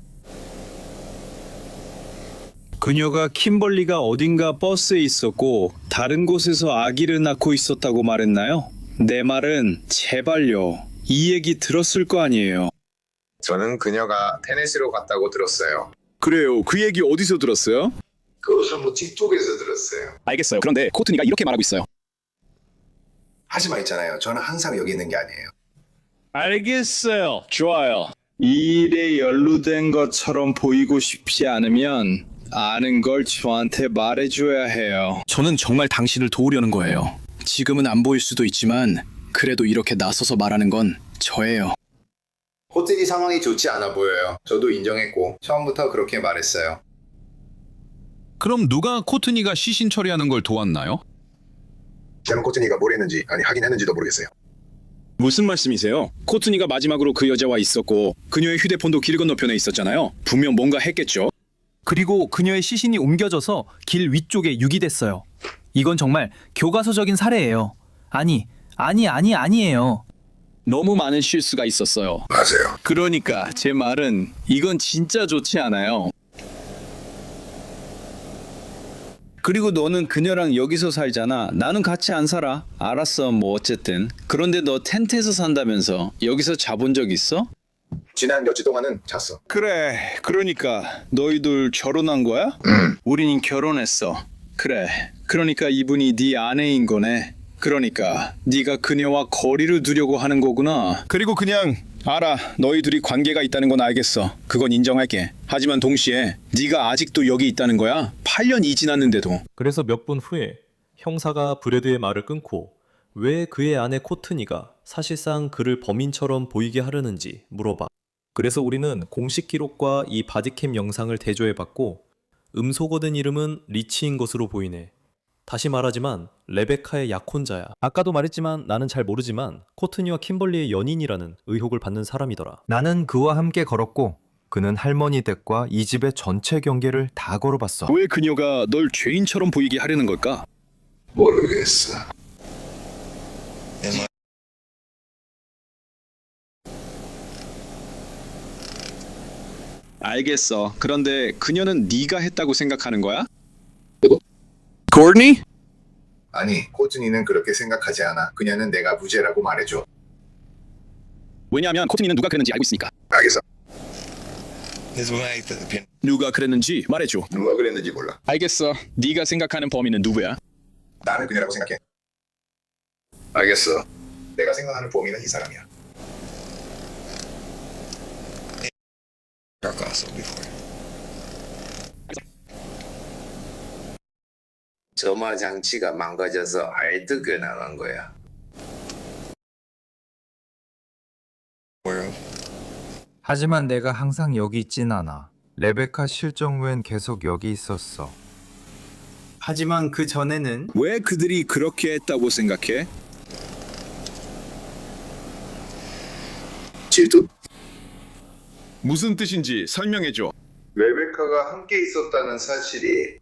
그녀가 킴벌리가 어딘가 버스에 있었고 다른 곳에서 아기를 낳고 있었다고 말했나요? 내 말은 제발요. 이 얘기 들었을 거 아니에요. 저는 그녀가 테네시로 갔다고 들었어요. 그래요. 그 얘기 어디서 들었어요? 그것은 뭐 틱톡에서 들었어요. 알겠어요. 그런데 코트니가 이렇게 말하고 있어요. 하지만 있잖아요. 저는 항상 여기 있는 게 아니에요. 알겠어요. 좋아요. 이 일에 연루된 것처럼 보이고 싶지 않으면 아는 걸 저한테 말해줘야 해요. 저는 정말 당신을 도우려는 거예요. 지금은 안 보일 수도 있지만 그래도 이렇게 나서서 말하는 건 저예요. 호텔이 상황이 좋지 않아 보여요. 저도 인정했고 처음부터 그렇게 말했어요. 그럼 누가 코트니가 시신 처리하는 걸 도왔나요? 저는 코트니가 뭘 했는지 아니 하긴 했는지도 모르겠어요. 무슨 말씀이세요? 코트니가 마지막으로 그 여자와 있었고 그녀의 휴대폰도 길 건너편에 있었잖아요. 분명 뭔가 했겠죠? 그리고 그녀의 시신이 옮겨져서 길 위쪽에 유기됐어요. 이건 정말 교과서적인 사례예요. 아니에요. 너무 많은 실수가 있었어요. 맞아요. 그러니까 제 말은 이건 진짜 좋지 않아요. 그리고 너는 그녀랑 여기서 살잖아. 나는 같이 안 살아. 알았어, 뭐 어쨌든. 그런데 너 텐트에서 산다면서 여기서 자본 적 있어? 지난 몇 주 동안은 잤어. 그래, 그러니까 너희들 결혼한 거야? 우린 결혼했어. 그래, 그러니까 이분이 네 아내인 거네. 그러니까 네가 그녀와 거리를 두려고 하는 거구나. 그리고 그냥 알아, 너희 둘이 관계가 있다는 건 알겠어. 그건 인정할게. 하지만 동시에 네가 아직도 여기 있다는 거야? 8년이 지났는데도. 그래서 몇 분 후에 형사가 브래드의 말을 끊고 왜 그의 아내 코트니가 사실상 그를 범인처럼 보이게 하려는지 물어봐. 그래서 우리는 공식 기록과 이 바디캠 영상을 대조해봤고 음소거된 이름은 리치인 것으로 보이네. 다시 말하지만 레베카의 약혼자야. 아까도 말했지만 나는 잘 모르지만 코트니와 킴벌리의 연인이라는 의혹을 받는 사람이더라. 나는 그와 함께 걸었고 그는 할머니 댁과 이 집의 전체 경계를 다 걸어봤어. 왜 그녀가 널 죄인처럼 보이게 하려는 걸까? 모르겠어. 알겠어. 그런데 그녀는 네가 했다고 생각하는 거야? 코트니? 아니, 코트니는 그렇게 생각하지 않아. 그녀는 내가 무죄라고 말해줘. 왜냐하면 코트니는 누가 그랬는지 알고 있으니까. 알겠어. 누가 그랬는지 말해줘. 누가 그랬는지 몰라. 알겠어. 네가 생각하는 범인은 누구야? 나는 그녀라고 생각해. 알겠어. 내가 생각하는 범인은 이 사람이야. 점화 장치가 망가져서 알뜨게 나간 거야. 하지만 내가 항상 여기 있진 않아. 레베카 실종 후엔 계속 여기 있었어. 하지만 그 전에는 왜 그들이 그렇게 했다고 생각해? 질투? 무슨 뜻인지 설명해줘. 레베카가 함께 있었다는 사실이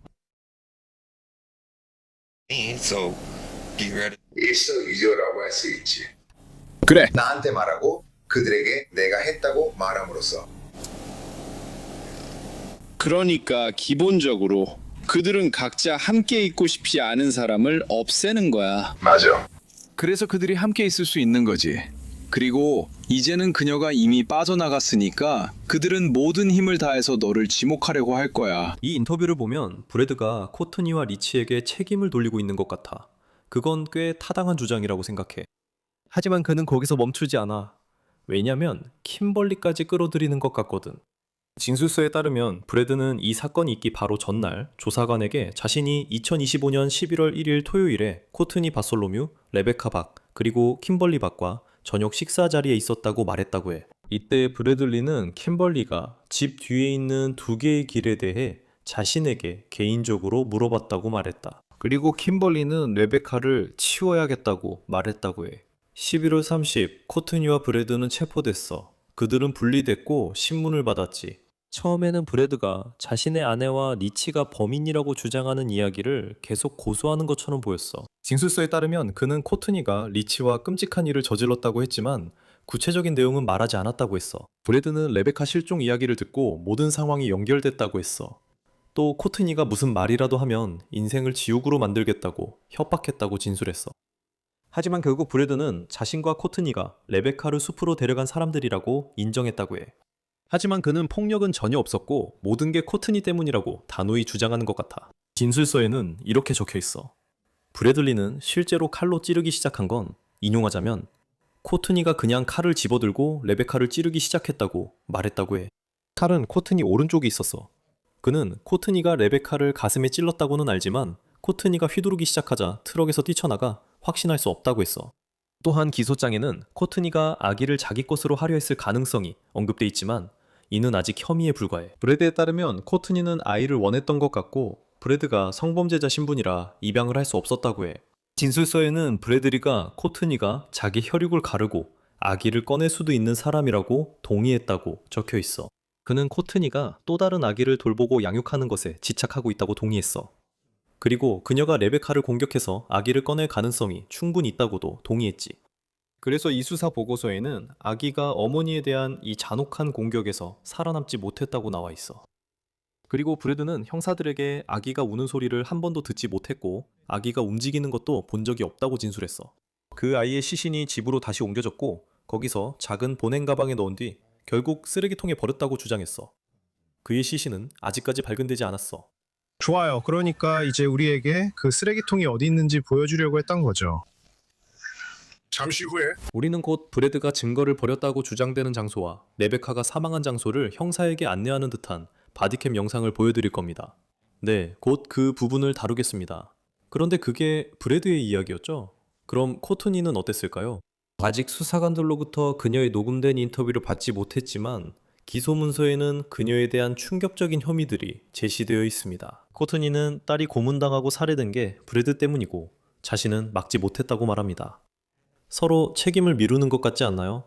일석이조라고 할 수 있지. 그래. 나한테 말하고 그들에게 내가 했다고 말함으로써. 그러니까 기본적으로 그들은 각자 함께 있고 싶지 않은 사람을 없애는 거야. 맞아. 그래서 그들이 함께 있을 수 있는 거지. 그리고 이제는 그녀가 이미 빠져나갔으니까 그들은 모든 힘을 다해서 너를 지목하려고 할 거야. 이 인터뷰를 보면 브래드가 코트니와 리치에게 책임을 돌리고 있는 것 같아. 그건 꽤 타당한 주장이라고 생각해. 하지만 그는 거기서 멈추지 않아. 왜냐면 킴벌리까지 끌어들이는 것 같거든. 진술서에 따르면 브래드는 이 사건이 있기 바로 전날 조사관에게 자신이 2025년 11월 1일 토요일에 코트니 바솔로뮤, 레베카 박, 그리고 킴벌리 박과 저녁 식사 자리에 있었다고 말했다고 해. 이때 브래들리는 킴벌리가 집 뒤에 있는 2개의 길에 대해 자신에게 개인적으로 물어봤다고 말했다. 그리고 킴벌리는 레베카를 치워야겠다고 말했다고 해. 11월 30, 코트니와 브래드는 체포됐어. 그들은 분리됐고 신문을 받았지. 처음에는 브래드가 자신의 아내와 리치가 범인이라고 주장하는 이야기를 계속 고수하는 것처럼 보였어. 진술서에 따르면 그는 코트니가 리치와 끔찍한 일을 저질렀다고 했지만 구체적인 내용은 말하지 않았다고 했어. 브래드는 레베카 실종 이야기를 듣고 모든 상황이 연결됐다고 했어. 또 코트니가 무슨 말이라도 하면 인생을 지옥으로 만들겠다고 협박했다고 진술했어. 하지만 결국 브래드는 자신과 코트니가 레베카를 숲으로 데려간 사람들이라고 인정했다고 해. 하지만 그는 폭력은 전혀 없었고 모든 게 코트니 때문이라고 단호히 주장하는 것 같아. 진술서에는 이렇게 적혀 있어. 브래들리는 실제로 칼로 찌르기 시작한 건 인용하자면 코트니가 그냥 칼을 집어들고 레베카를 찌르기 시작했다고 말했다고 해. 칼은 코트니 오른쪽에 있었어. 그는 코트니가 레베카를 가슴에 찔렀다고는 알지만 코트니가 휘두르기 시작하자 트럭에서 뛰쳐나가 확신할 수 없다고 했어. 또한 기소장에는 코트니가 아기를 자기 것으로 하려 했을 가능성이 언급돼 있지만 이는 아직 혐의에 불과해. 브래드에 따르면 코트니는 아이를 원했던 것 같고 브래드가 성범죄자 신분이라 입양을 할 수 없었다고 해. 진술서에는 브래들리가 코트니가 자기 혈육을 가르고 아기를 꺼낼 수도 있는 사람이라고 동의했다고 적혀 있어. 그는 코트니가 또 다른 아기를 돌보고 양육하는 것에 집착하고 있다고 동의했어. 그리고 그녀가 레베카를 공격해서 아기를 꺼낼 가능성이 충분히 있다고도 동의했지. 그래서 이 수사 보고서에는 아기가 어머니에 대한 이 잔혹한 공격에서 살아남지 못했다고 나와 있어. 그리고 브래드는 형사들에게 아기가 우는 소리를 한 번도 듣지 못했고 아기가 움직이는 것도 본 적이 없다고 진술했어. 그 아이의 시신이 집으로 다시 옮겨졌고 거기서 작은 보냉 가방에 넣은 뒤 결국 쓰레기통에 버렸다고 주장했어. 그의 시신은 아직까지 발견되지 않았어. 좋아요. 그러니까 이제 우리에게 그 쓰레기통이 어디 있는지 보여주려고 했던 거죠. 잠시 후에 우리는 곧 브래드가 증거를 버렸다고 주장되는 장소와 레베카가 사망한 장소를 형사에게 안내하는 듯한 바디캠 영상을 보여드릴 겁니다. 네, 곧 그 부분을 다루겠습니다. 그런데 그게 브래드의 이야기였죠? 그럼 코트니는 어땠을까요? 아직 수사관들로부터 그녀의 녹음된 인터뷰를 받지 못했지만 기소문서에는 그녀에 대한 충격적인 혐의들이 제시되어 있습니다. 코트니는 딸이 고문당하고 살해된 게 브래드 때문이고 자신은 막지 못했다고 말합니다. 서로 책임을 미루는 것 같지 않나요?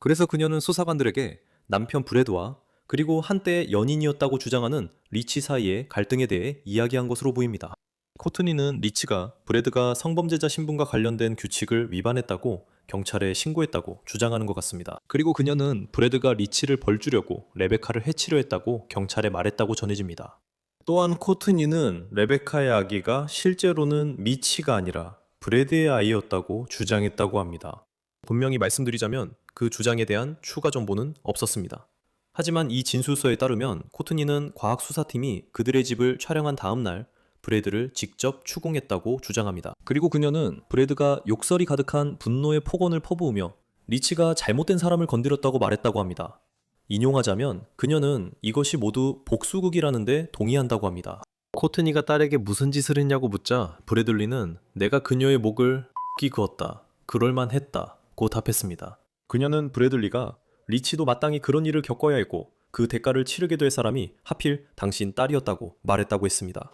그래서 그녀는 수사관들에게 남편 브래드와 그리고 한때 연인이었다고 주장하는 리치 사이의 갈등에 대해 이야기한 것으로 보입니다. 코트니는 리치가 브래드가 성범죄자 신분과 관련된 규칙을 위반했다고 경찰에 신고했다고 주장하는 것 같습니다. 그리고 그녀는 브래드가 리치를 벌주려고 레베카를 해치려 했다고 경찰에 말했다고 전해집니다. 또한 코트니는 레베카의 아기가 실제로는 미치가 아니라 브래드의 아이였다고 주장했다고 합니다. 분명히 말씀드리자면 그 주장에 대한 추가 정보는 없었습니다. 하지만 이 진술서에 따르면 코트니는 과학수사팀이 그들의 집을 촬영한 다음 날 브래드를 직접 추궁했다고 주장합니다. 그리고 그녀는 브래드가 욕설이 가득한 분노의 폭언을 퍼부으며 리치가 잘못된 사람을 건드렸다고 말했다고 합니다. 인용하자면 그녀는 이것이 모두 복수극이라는데 동의한다고 합니다. 코트니가 딸에게 무슨 짓을 했냐고 묻자 브래들리는 내가 그녀의 목을 그었다. 그럴만했다. 고 답했습니다. 그녀는 브래들리가 리치도 마땅히 그런 일을 겪어야 했고 그 대가를 치르게 될 사람이 하필 당신 딸이었다고 말했다고 했습니다.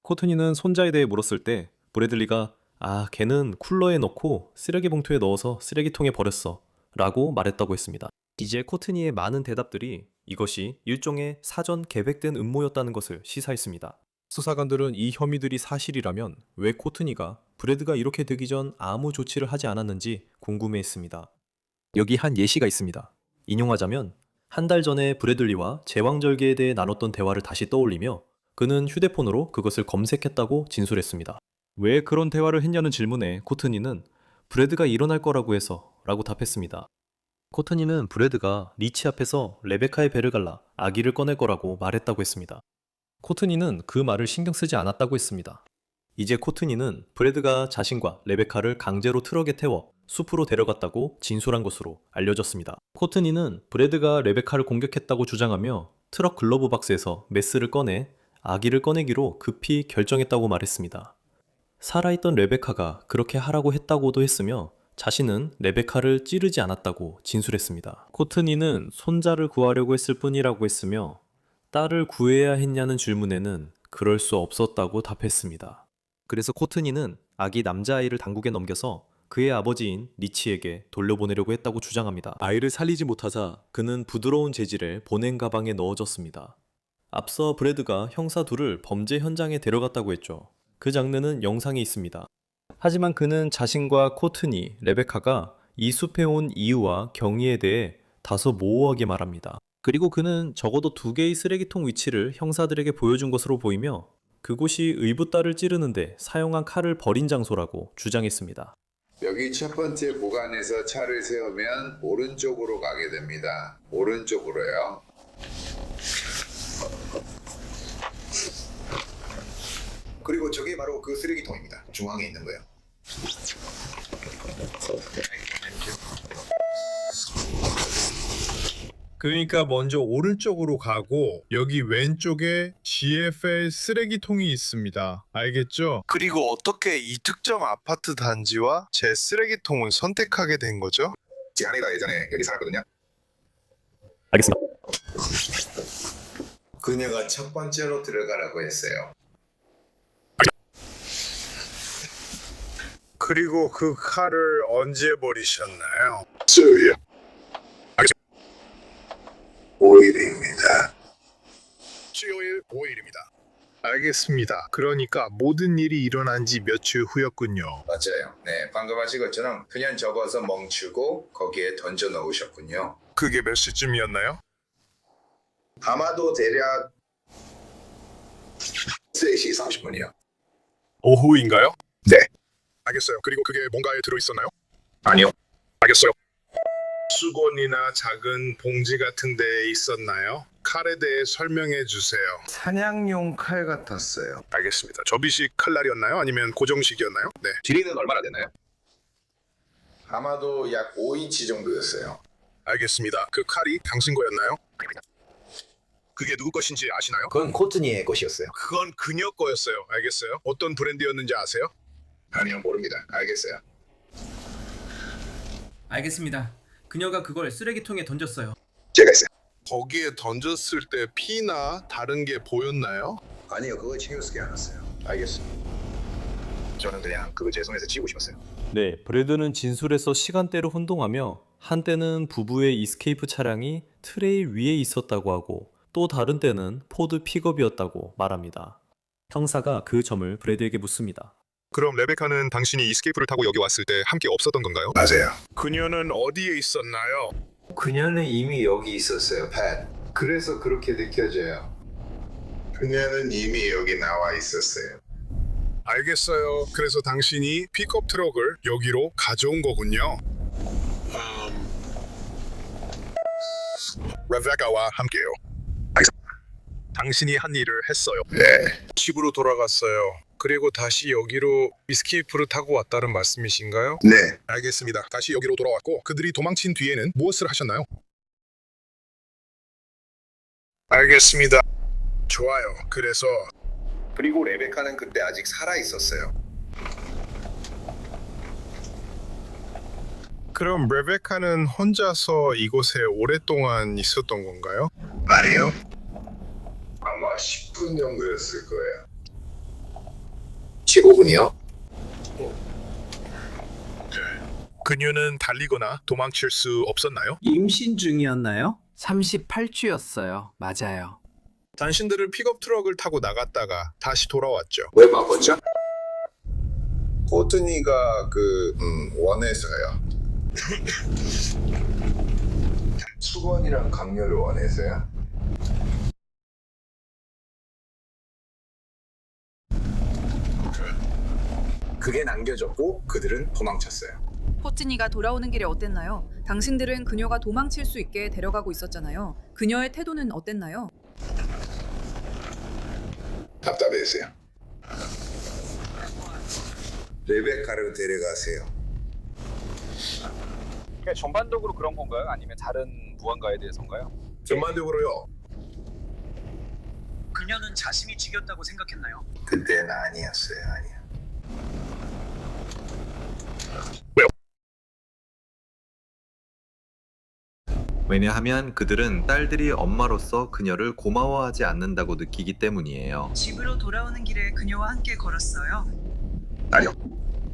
코트니는 손자에 대해 물었을 때 브래들리가 걔는 쿨러에 넣고 쓰레기 봉투에 넣어서 쓰레기통에 버렸어 라고 말했다고 했습니다. 이제 코트니의 많은 대답들이 이것이 일종의 사전 계획된 음모였다는 것을 시사했습니다. 수사관들은 이 혐의들이 사실이라면 왜 코트니가 브래드가 이렇게 되기 전 아무 조치를 하지 않았는지 궁금해했습니다. 여기 한 예시가 있습니다. 인용하자면 한 달 전에 브래들리와 제왕절개에 대해 나눴던 대화를 다시 떠올리며 그는 휴대폰으로 그것을 검색했다고 진술했습니다. 왜 그런 대화를 했냐는 질문에 코트니는 브래드가 일어날 거라고 해서 라고 답했습니다. 코트니는 브래드가 리치 앞에서 레베카의 배를 갈라 아기를 꺼낼 거라고 말했다고 했습니다. 코트니는 그 말을 신경 쓰지 않았다고 했습니다. 이제 코트니는 브래드가 자신과 레베카를 강제로 트럭에 태워 숲으로 데려갔다고 진술한 것으로 알려졌습니다. 코트니는 브래드가 레베카를 공격했다고 주장하며 트럭 글러브 박스에서 메스를 꺼내 아기를 꺼내기로 급히 결정했다고 말했습니다. 살아있던 레베카가 그렇게 하라고 했다고도 했으며 자신은 레베카를 찌르지 않았다고 진술했습니다. 코트니는 손자를 구하려고 했을 뿐이라고 했으며 딸을 구해야 했냐는 질문에는 그럴 수 없었다고 답했습니다. 그래서 코트니는 아기 남자아이를 당국에 넘겨서 그의 아버지인 리치에게 돌려보내려고 했다고 주장합니다. 아이를 살리지 못하자 그는 부드러운 재질의 보냉 가방에 넣어줬습니다. 앞서 브래드가 형사 둘을 범죄 현장에 데려갔다고 했죠. 그 장면은 영상에 있습니다. 하지만 그는 자신과 코트니, 레베카가 이 숲에 온 이유와 경위에 대해 다소 모호하게 말합니다. 그리고 그는 적어도 2개의 쓰레기통 위치를 형사들에게 보여준 것으로 보이며 그곳이 의붓 딸을 찌르는데 사용한 칼을 버린 장소라고 주장했습니다. 여기 첫 번째 구간에서 차를 세우면 오른쪽으로 가게 됩니다. 오른쪽으로요. 그리고 저게 바로 그 쓰레기통입니다. 중앙에 있는 거예요. 그러니까 먼저 오른쪽으로 가고 여기 왼쪽에 GFL 쓰레기통이 있습니다. 알겠죠? 그리고 어떻게 이 특정 아파트 단지와 제 쓰레기통을 선택하게 된 거죠? 제 아내가 예전에 여기 살았거든요. 알겠습니다. 그녀가 첫 번째로 들어가라고 했어요. 그리고 그 칼을 언제 버리셨나요? 저요. 5일입니다. 15일 5일입니다. 알겠습니다. 그러니까 모든 일이 일어난 지 며칠 후였군요. 맞아요. 네, 방금 하신 것처럼 그냥 접어서 멈추고 거기에 던져 넣으셨군요. 그게 몇 시쯤이었나요? 아마도 대략 3시 30분이요. 오후인가요? 네. 알겠어요. 그리고 그게 뭔가에 들어있었나요? 아니요. 알겠어요. 수건이나 작은 봉지 같은 데 있었나요? 칼에 대해 설명해 주세요. 사냥용 칼 같았어요. 알겠습니다. 접이식 칼날이었나요? 아니면 고정식이었나요? 네. 길이는 얼마나 되나요? 아마도 약 5인치 정도였어요. 알겠습니다. 그 칼이 당신 거였나요? 그게 누구 것인지 아시나요? 그건 코트니의 것이었어요. 그건 그녀 거였어요. 알겠어요? 어떤 브랜드였는지 아세요? 아니요, 모릅니다. 알겠어요. 알겠습니다. 그녀가 그걸 쓰레기통에 던졌어요. 제가 했어요. 거기에 던졌을 때 피나 다른 게 보였나요? 아니요, 그거 신경 쓰지 않았어요. 알겠습니다. 저는 그냥 그거 제 손에서 치우고 싶었어요. 네, 브래드는 진술에서 시간대를 혼동하며 한때는 부부의 이스케이프 차량이 트레일 위에 있었다고 하고 또 다른 때는 포드 픽업이었다고 말합니다. 형사가 그 점을 브래드에게 묻습니다. 그럼 레베카는 당신이 이스케이프를 타고 여기 왔을 때 함께 없었던 건가요? 맞아요. 그녀는 어디에 있었나요? 그녀는 이미 여기 있었어요, 팻. 그래서 그렇게 느껴져요. 그녀는 이미 여기 나와 있었어요. 알겠어요. 그래서 당신이 픽업 트럭을 여기로 가져온 거군요. 레베카와 함께요. 당신이 한 일을 했어요. 네. 집으로 돌아갔어요. 그리고 다시 여기로 이스케이프를 타고 왔다는 말씀이신가요? 네. 알겠습니다. 다시 여기로 돌아왔고 그들이 도망친 뒤에는 무엇을 하셨나요? 알겠습니다. 좋아요. 그리고 레베카는 그때 아직 살아 있었어요. 그럼 레베카는 혼자서 이곳에 오랫동안 있었던 건가요? 아니요. 아마 10분 정도였을 거예요. 15분이요? 그녀는 달리거나 도망칠 수 없었나요? 임신 중이었나요? 38주였어요. 맞아요. 당신들은 픽업 트럭을 타고 나갔다가 다시 돌아왔죠. 왜 바꿨죠? 코트니가 원해서요. 수건이랑 강렬을 원해서요. 그게 남겨졌고 그들은 도망쳤어요. 코트니가 돌아오는 길이 어땠나요? 당신들은 그녀가 도망칠 수 있게 데려가고 있었잖아요. 그녀의 태도는 어땠나요? 답답했어요. 레베카를 데려가세요. 그러니까 전반적으로 그런 건가요? 아니면 다른 무언가에 대해서인가요? 전반적으로요. 그녀는 자신이 죽였다고 생각했나요? 그때는 아니었어요. 아니야. 왜냐하면 그들은 딸들이 엄마로서 그녀를 고마워하지 않는다고 느끼기 때문이에요. 집으로 돌아오는 길에 그녀와 함께 걸었어요. 아니요.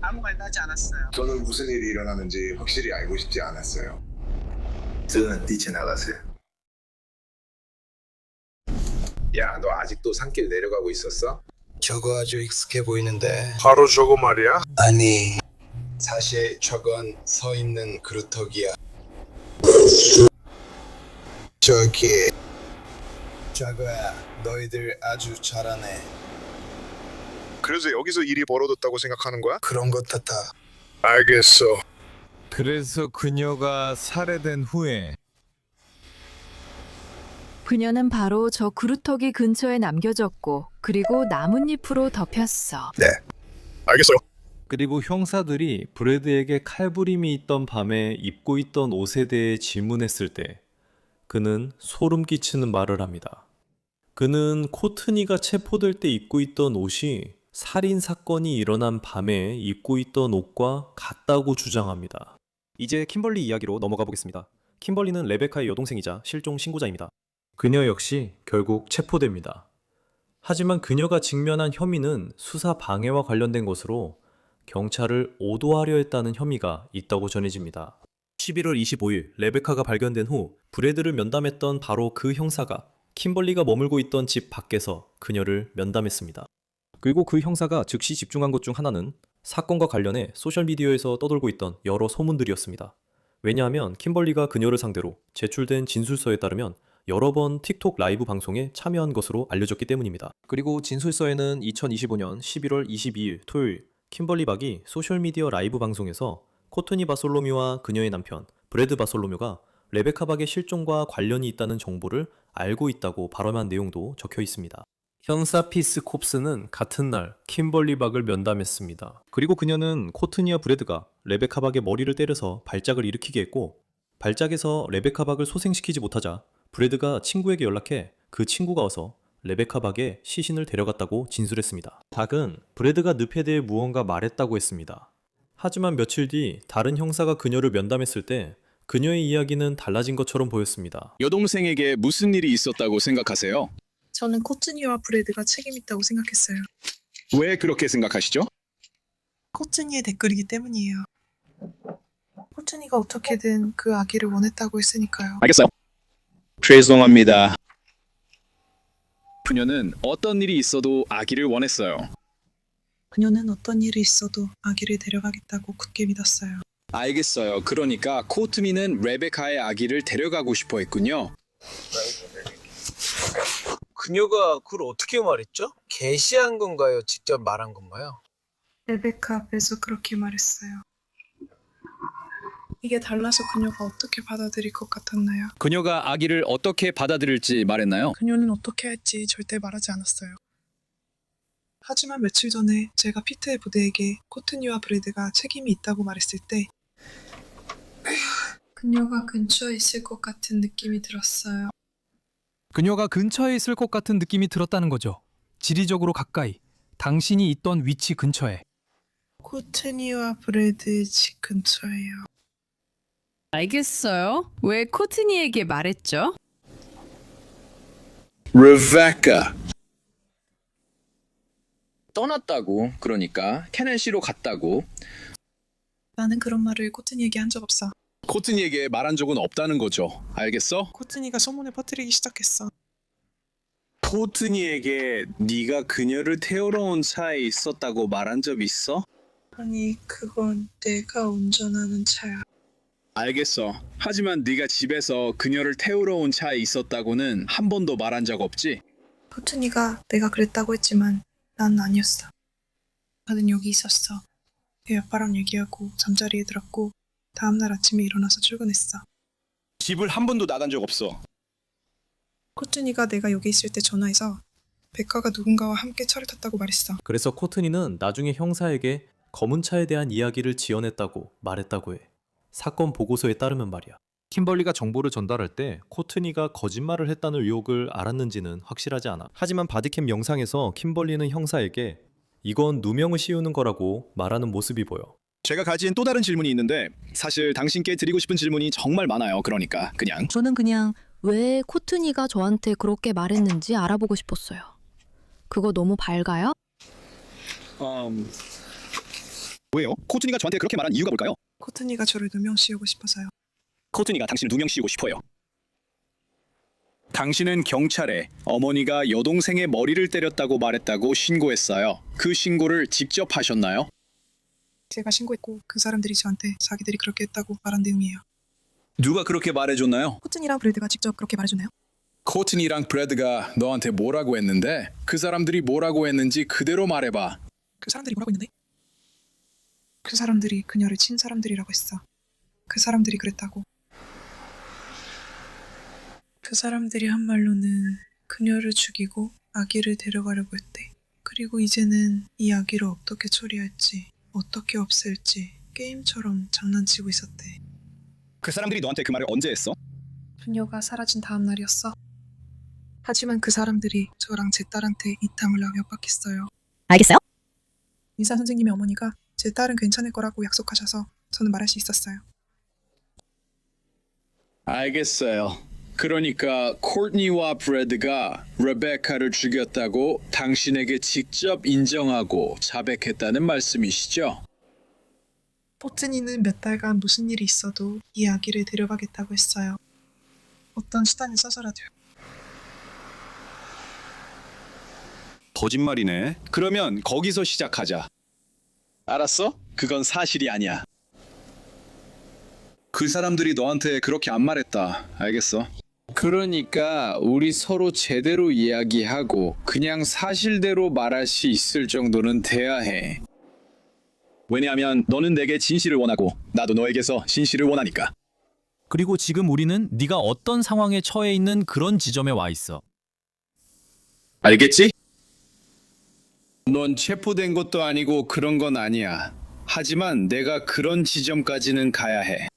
아무 말도 하지 않았어요. 저는 무슨 일이 일어나는지 확실히 알고 싶지 않았어요. 저는 뛰쳐나갔어요. 야, 너 아직도 산길 내려가고 있었어? 저거 아주 익숙해 보이는데. 바로 저거 말이야? 아니, 사실 저건 서 있는 그루터기야. 저기, 저거야. 너희들 아주 잘하네. 그래서 여기서 일이 벌어졌다고 생각하는 거야? 그런 것 같아. 알겠어. 그래서 그녀가 살해된 후에 그녀는 바로 저 그루터기 근처에 남겨졌고 그리고 나뭇잎으로 덮였어. 네. 알겠어요. 그리고 형사들이 브래드에게 칼부림이 있던 밤에 입고 있던 옷에 대해 질문했을 때 그는 소름 끼치는 말을 합니다. 그는 코트니가 체포될 때 입고 있던 옷이 살인 사건이 일어난 밤에 입고 있던 옷과 같다고 주장합니다. 이제 킴벌리 이야기로 넘어가 보겠습니다. 킴벌리는 레베카의 여동생이자 실종 신고자입니다. 그녀 역시 결국 체포됩니다. 하지만 그녀가 직면한 혐의는 수사 방해와 관련된 것으로 경찰을 오도하려 했다는 혐의가 있다고 전해집니다. 11월 25일 레베카가 발견된 후 브래드를 면담했던 바로 그 형사가 킴벌리가 머물고 있던 집 밖에서 그녀를 면담했습니다. 그리고 그 형사가 즉시 집중한 것 중 하나는 사건과 관련해 소셜미디어에서 떠돌고 있던 여러 소문들이었습니다. 왜냐하면 킴벌리가 그녀를 상대로 제출된 진술서에 따르면 여러 번 틱톡 라이브 방송에 참여한 것으로 알려졌기 때문입니다. 그리고 진술서에는 2025년 11월 22일 토요일 킴벌리 박이 소셜미디어 라이브 방송에서 코트니 바솔로뮤와 그녀의 남편 브래드 바솔로뮤가 레베카 박의 실종과 관련이 있다는 정보를 알고 있다고 발언한 내용도 적혀 있습니다. 형사 피스 콥스는 같은 날 킴벌리 박을 면담했습니다. 그리고 그녀는 코트니와 브래드가 레베카 박의 머리를 때려서 발작을 일으키게 했고 발작에서 레베카 박을 소생시키지 못하자 브래드가 친구에게 연락해 그 친구가 와서 레베카 박의 시신을 데려갔다고 진술했습니다. 박은 브래드가 늪에 대해 무언가 말했다고 했습니다. 하지만 며칠 뒤 다른 형사가 그녀를 면담했을 때 그녀의 이야기는 달라진 것처럼 보였습니다. 여동생에게 무슨 일이 있었다고 생각하세요? 저는 코트니와 브래드가 책임있다고 생각했어요. 왜 그렇게 생각하시죠? 코트니의 댓글이기 때문이에요. 코트니가 어떻게든 그 아기를 원했다고 했으니까요. 알겠어요. 죄송합니다. 그녀는 어떤 일이 있어도 아기를 원했어요. 그녀는 어떤 일이 있어도 아기를 데려가겠다고 굳게 믿었어요. 알겠어요. 그러니까 코트니는 레베카의 아기를 데려가고 싶어 했군요. 그녀가 그걸 어떻게 말했죠? 게시한 건가요? 직접 말한 건가요? 레베카 앞에서 그렇게 말했어요. 이게 달라서 그녀가 어떻게 받아들일 것 같았나요? 그녀가 아기를 어떻게 받아들일지 말했나요? 그녀는 어떻게 할지 절대 말하지 않았어요. 하지만 며칠 전에 제가 피트의 부대에게 코트니와 브래드가 책임이 있다고 말했을 때 그녀가 근처에 있을 것 같은 느낌이 들었어요. 그녀가 근처에 있을 것 같은 느낌이 들었다는 거죠. 지리적으로 가까이, 당신이 있던 위치 근처에. 코트니와 브래드 집 근처예요. 알겠어요. 왜 코트니에게 말했죠? 레베카 떠났다고. 그러니까 케넨시로 갔다고. 나는 그런 말을 코트니에게 한 적 없어. 코트니에게 말한 적은 없다는 거죠. 알겠어? 코트니가 소문을 퍼뜨리기 시작했어. 코트니에게 네가 그녀를 태우러 온 차에 있었다고 말한 적 있어? 아니, 그건 내가 운전하는 차야. 알겠어. 하지만 네가 집에서 그녀를 태우러 온 차에 있었다고는 한 번도 말한 적 없지? 코트니가 내가 그랬다고 했지만 난 아니었어. 나는 여기 있었어. 내 아빠랑 얘기하고 잠자리에 들었고 다음날 아침에 일어나서 출근했어. 집을 한 번도 나간 적 없어. 코트니가 내가 여기 있을 때 전화해서 백화가 누군가와 함께 차를 탔다고 말했어. 그래서 코트니는 나중에 형사에게 검은 차에 대한 이야기를 지어냈다고 말했다고 해. 사건 보고서에 따르면 말이야. 킴벌리가 정보를 전달할 때 코트니가 거짓말을 했다는 의혹을 알았는지는 확실하지 않아. 하지만 바디캠 영상에서 킴벌리는 형사에게 이건 누명을 씌우는 거라고 말하는 모습이 보여. 제가 가진 또 다른 질문이 있는데 사실 당신께 드리고 싶은 질문이 정말 많아요. 그러니까 그냥 저는 그냥 왜 코트니가 저한테 그렇게 말했는지 알아보고 싶었어요. 그거 너무 밝아요? 왜요? 코트니가 저한테 그렇게 말한 이유가 뭘까요? 코트니가 저를 누명 씌우고 싶어서요. 코트니가 당신을 누명 씌우고 싶어요. 당신은 경찰에 어머니가 여동생의 머리를 때렸다고 말했다고 신고했어요. 그 신고를 직접 하셨나요? 제가 신고했고 그 사람들이 저한테 자기들이 그렇게 했다고 말한 내용이에요. 누가 그렇게 말해줬나요? 코튼이랑 브래드가 직접 그렇게 말해줬나요? 코트니랑 브래드가 너한테 뭐라고 했는데 그 사람들이 뭐라고 했는지 그대로 말해봐. 그 사람들이 뭐라고 했는데? 그 사람들이 그녀를 친 사람들이라고 했어. 그 사람들이 그랬다고. 그 사람들이 한 말로는 그녀를 죽이고 아기를 데려가려고 했대. 그리고 이제는 이 아기를 어떻게 처리할지, 어떻게 없앨지 게임처럼 장난치고 있었대. 그 사람들이 너한테 그 말을 언제 했어? 그녀가 사라진 다음 날이었어. 하지만 그 사람들이 저랑 제 딸한테 이 탐을 협박했어요. 알겠어요? 의사 선생님의 어머니가 제 딸은 괜찮을 거라고 약속하셔서 저는 말할 수 있었어요. 알겠어요. 그러니까 코트니와 브래드가 레베카를 죽였다고 당신에게 직접 인정하고 자백했다는 말씀이시죠? 포트니는 몇 달간 무슨 일이 있어도 이 아기를 데려가겠다고 했어요. 어떤 수단을 써서라도요. 거짓말이네. 그러면 거기서 시작하자. 알았어? 그건 사실이 아니야. 그 사람들이 너한테 그렇게 안 말했다. 알겠어? 그러니까 우리 서로 제대로 이야기하고 그냥 사실대로 말할 수 있을 정도는 돼야 해. 왜냐하면 너는 내게 진실을 원하고 나도 너에게서 진실을 원하니까. 그리고 지금 우리는 네가 어떤 상황에 처해 있는 그런 지점에 와 있어. 알겠지? 넌 체포된 것도 아니고 그런 건 아니야. 하지만 내가 그런 지점까지는 가야 해.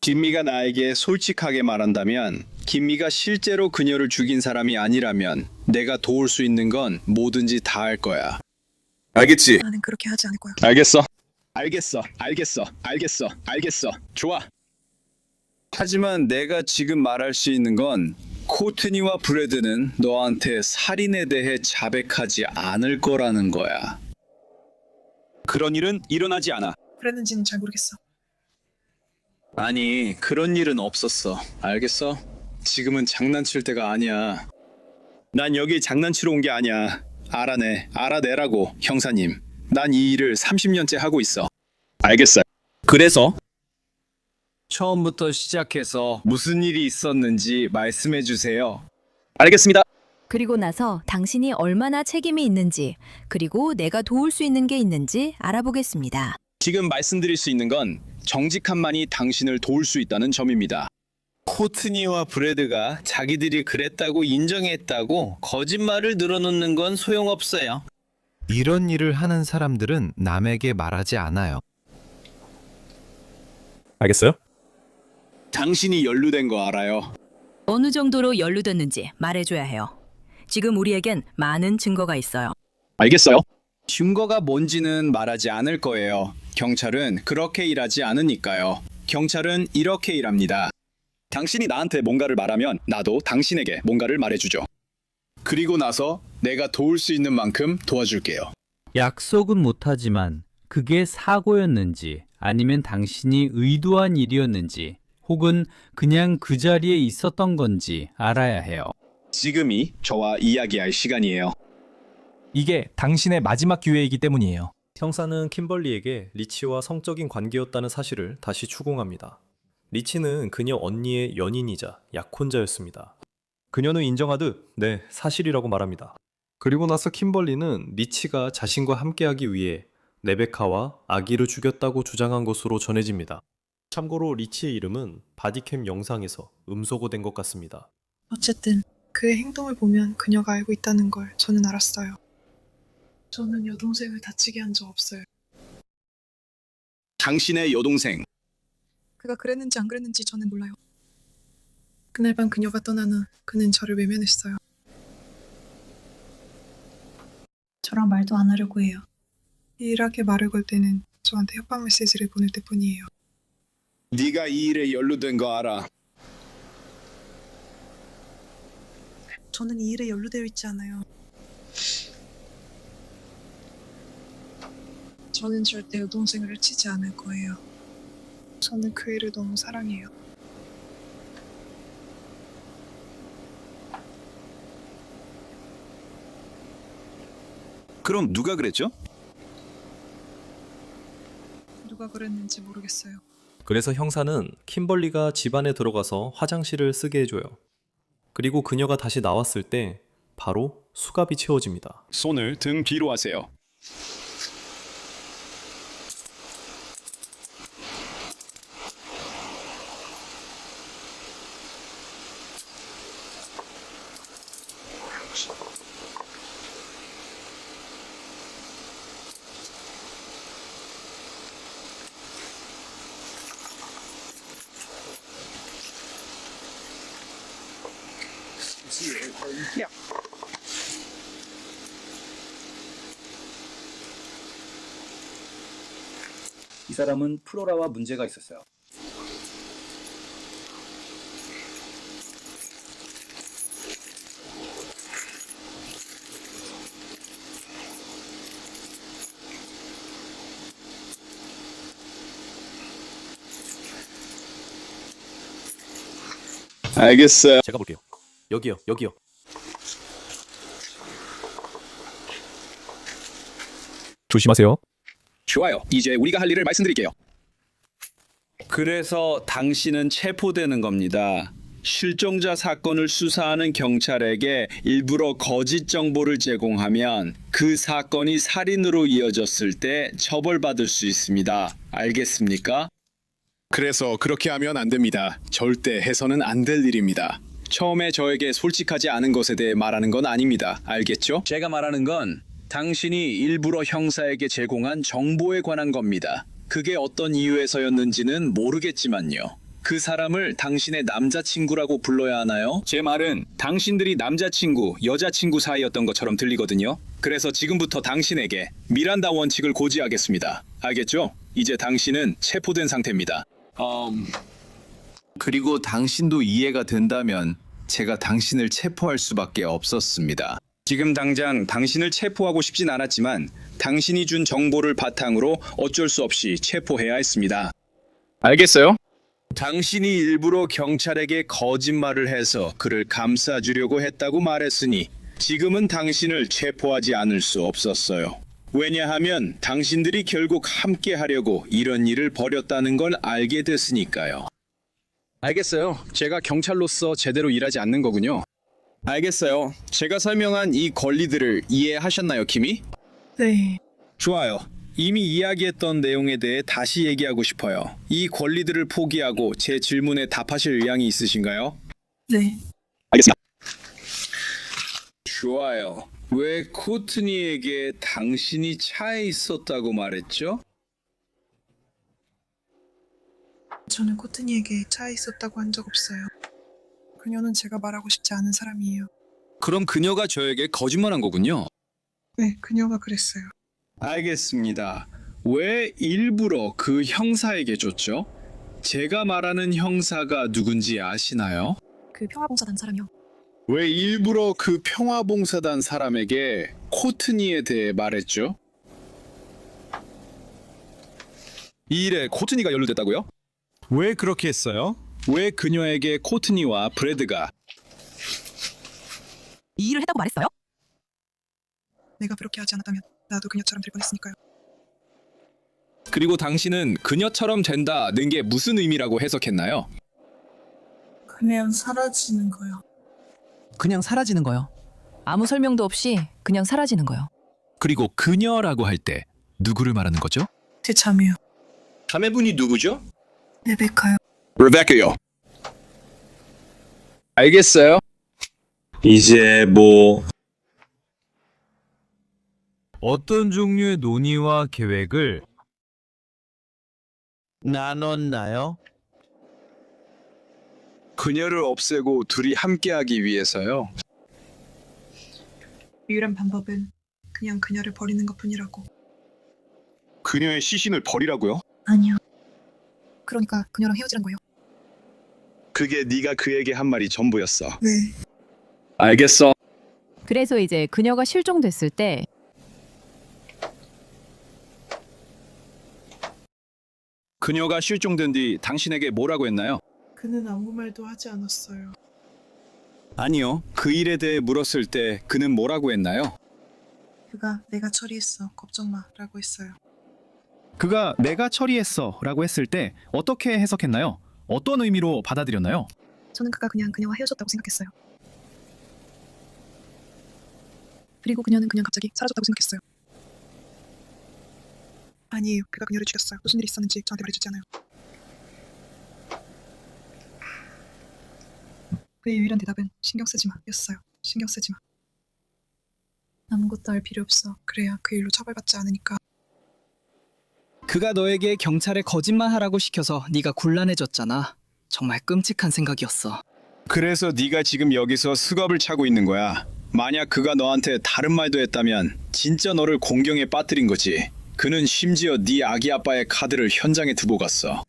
김미가 나에게 솔직하게 말한다면, 김미가 실제로 그녀를 죽인 사람이 아니라면 내가 도울 수 있는 건 뭐든지 다 할 거야. 알겠지? 나는 그렇게 하지 않을 거야. 알겠어. 알겠어. 좋아. 하지만 내가 지금 말할 수 있는 건 코트니와 브래드는 너한테 살인에 대해 자백하지 않을 거라는 거야. 그런 일은 일어나지 않아. 그랬는지는 잘 모르겠어. 아니, 그런 일은 없었어. 알겠어? 지금은 장난칠 때가 아니야. 난 여기 장난치러 온 게 아니야. 알아내라고, 형사님. 난 이 일을 30년째 하고 있어. 알겠어요. 그래서? 처음부터 시작해서 무슨 일이 있었는지 말씀해 주세요. 알겠습니다. 그리고 나서 당신이 얼마나 책임이 있는지, 그리고 내가 도울 수 있는 게 있는지 알아보겠습니다. 지금 말씀드릴 수 있는 건 정직함만이 당신을 도울 수 있다는 점입니다. 코트니와 브래드가 자기들이 그랬다고 인정했다고 거짓말을 늘어놓는 건 소용없어요. 이런 일을 하는 사람들은 남에게 말하지 않아요. 알겠어요? 당신이 연루된 거 알아요? 어느 정도로 연루됐는지 말해줘야 해요. 지금 우리에겐 많은 증거가 있어요. 알겠어요. 증거가 뭔지는 말하지 않을 거예요. 경찰은 그렇게 일하지 않으니까요. 경찰은 이렇게 일합니다. 당신이 나한테 뭔가를 말하면 나도 당신에게 뭔가를 말해주죠. 그리고 나서 내가 도울 수 있는 만큼 도와줄게요. 약속은 못하지만 그게 사고였는지 아니면 당신이 의도한 일이었는지 혹은 그냥 그 자리에 있었던 건지 알아야 해요. 지금이 저와 이야기할 시간이에요. 이게 당신의 마지막 기회이기 때문이에요. 형사는 킴벌리에게 리치와 성적인 관계였다는 사실을 다시 추궁합니다. 리치는 그녀 언니의 연인이자 약혼자였습니다. 그녀는 인정하듯 네, 사실이라고 말합니다. 그리고 나서 킴벌리는 리치가 자신과 함께하기 위해 레베카와 아기를 죽였다고 주장한 것으로 전해집니다. 참고로 리치의 이름은 바디캠 영상에서 음소거된 것 같습니다. 어쨌든 그의 행동을 보면 그녀가 알고 있다는 걸 저는 알았어요. 저는 여동생을 다치게 한 적 없어요. 당신의 여동생. 그가 그랬는지 안 그랬는지 저는 몰라요. 그날 밤 그녀가 떠난 후 그는 저를 외면했어요. 저랑 말도 안 하려고 해요. 유일하게 말을 걸 때는 저한테 협박 메시지를 보낼 때뿐이에요. 네가 이 일에 연루된 거 알아. 저는 이 일에 연루되어 있지 않아요. 저는 절대 여동생을 해치지 않을 거예요. 저는 그 일을 너무 사랑해요. 그럼 누가 그랬죠? 누가 그랬는지 모르겠어요. 그래서 형사는 킴벌리가 집안에 들어가서 화장실을 쓰게 해줘요. 그리고 그녀가 다시 나왔을 때 바로 수갑이 채워집니다. 손을 등 뒤로 하세요. 이 사람은 플로라와 문제가 있었어요. 알겠어요. 제가 볼게요. 여기요, 여기요. 조심하세요. 좋아요. 이제 우리가 할 일을 말씀드릴게요. 그래서 당신은 체포되는 겁니다. 실종자 사건을 수사하는 경찰에게 일부러 거짓 정보를 제공하면 그 사건이 살인으로 이어졌을 때 처벌받을 수 있습니다. 알겠습니까? 그래서 그렇게 하면 안 됩니다. 절대 해서는 안 될 일입니다. 처음에 저에게 솔직하지 않은 것에 대해 말하는 건 아닙니다. 알겠죠? 제가 말하는 건 당신이 일부러 형사에게 제공한 정보에 관한 겁니다. 그게 어떤 이유에서였는지는 모르겠지만요. 그 사람을 당신의 남자친구라고 불러야 하나요? 제 말은 당신들이 남자친구, 여자친구 사이였던 것처럼 들리거든요. 그래서 지금부터 당신에게 미란다 원칙을 고지하겠습니다. 알겠죠? 이제 당신은 체포된 상태입니다. 그리고 당신도 이해가 된다면 제가 당신을 체포할 수밖에 없었습니다. 지금 당장 당신을 체포하고 싶진 않았지만 당신이 준 정보를 바탕으로 어쩔 수 없이 체포해야 했습니다. 알겠어요? 당신이 일부러 경찰에게 거짓말을 해서 그를 감싸주려고 했다고 말했으니 지금은 당신을 체포하지 않을 수 없었어요. 왜냐하면 당신들이 결국 함께 하려고 이런 일을 벌였다는 걸 알게 됐으니까요. 알겠어요. 제가 경찰로서 제대로 일하지 않는 거군요. 알겠어요. 제가 설명한 이 권리들을 이해하셨나요, 키미? 네. 좋아요. 이미 이야기했던 내용에 대해 다시 얘기하고 싶어요. 이 권리들을 포기하고 제 질문에 답하실 의향이 있으신가요? 네. 알겠습니다. 좋아요. 왜 코트니에게 당신이 차에 있었다고 말했죠? 저는 코트니에게 차에 있었다고 한 적 없어요. 그녀는 제가 말하고 싶지 않은 사람이에요. 그럼 그녀가 저에게 거짓말한 거군요. 네, 그녀가 그랬어요. 알겠습니다. 왜 일부러 그 형사에게 줬죠? 제가 말하는 형사가 누군지 아시나요? 그 평화봉사단 사람이요. 왜 일부러 그 평화봉사단 사람에게 코트니에 대해 말했죠? 이 일에 코트니가 연루됐다고요? 왜 그렇게 했어요? 왜 그녀에게 코트니와 브래드가 이 일을 했다고 말했어요? 내가 그렇게 하지 않았다면 나도 그녀처럼 될 뻔했으니까요. 그리고 당신은 그녀처럼 된다는 게 무슨 의미라고 해석했나요? 그냥 사라지는 거요. 그냥 사라지는 거요. 아무 설명도 없이 그냥 사라지는 거요. 그리고 그녀라고 할 때 누구를 말하는 거죠? 제 자매요. 자매분이 누구죠? 레베카요. 레베카요. 알겠어요. 이제 어떤 종류의 논의와 계획을 나눴나요? 그녀를 없애고 둘이 함께하기 위해서요. 유일한 방법은 그냥 그녀를 버리는 것뿐이라고. 그녀의 시신을 버리라고요? 아니요. 그러니까 그녀랑 헤어지란 거예요. 그게 네가 그에게 한 말이 전부였어. 네. 알겠어. 그래서 이제 그녀가 실종됐을 때 그녀가 실종된 뒤 당신에게 뭐라고 했나요? 그는 아무 말도 하지 않았어요. 아니요. 그 일에 대해 물었을 때 그는 뭐라고 했나요? 그가 내가 처리했어. 걱정 마. 라고 했어요. 그가 내가 처리했어 라고 했을 때 어떻게 해석했나요? 어떤 의미로 받아들였나요? 저는 그가 그냥 그녀와 헤어졌다고 생각했어요. 그리고 그녀는 그냥 갑자기 사라졌다고 생각했어요. 아니에요. 그가 그녀를 죽였어요. 무슨 일이 있었는지 저한테 말해주지 않아요. 그의 유일한 대답은 신경 쓰지 마 였어요. 신경 쓰지 마. 아무것도 할 필요 없어. 그래야 그 일로 처벌받지 않으니까. 그가 너에게 경찰에 거짓말하라고 시켜서 네가 곤란해졌잖아. 정말 끔찍한 생각이었어. 그래서 네가 지금 여기서 수갑을 차고 있는 거야. 만약 그가 너한테 다른 말도 했다면 진짜 너를 공경에 빠뜨린 거지. 그는 심지어 네 아기 아빠의 카드를 현장에 두고 갔어.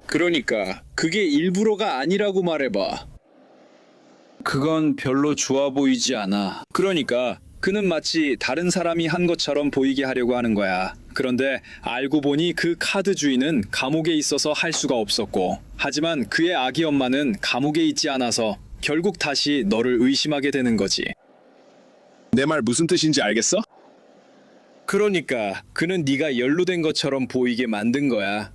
그러니까 그게 일부러가 아니라고 말해봐. 그건 별로 좋아 보이지 않아. 그러니까 그는 마치 다른 사람이 한 것처럼 보이게 하려고 하는 거야. 그런데 알고 보니 그 카드 주인은 감옥에 있어서 할 수가 없었고, 하지만 그의 아기 엄마는 감옥에 있지 않아서 결국 다시 너를 의심하게 되는 거지. 내 말 무슨 뜻인지 알겠어? 그러니까 그는 네가 연루된 것처럼 보이게 만든 거야.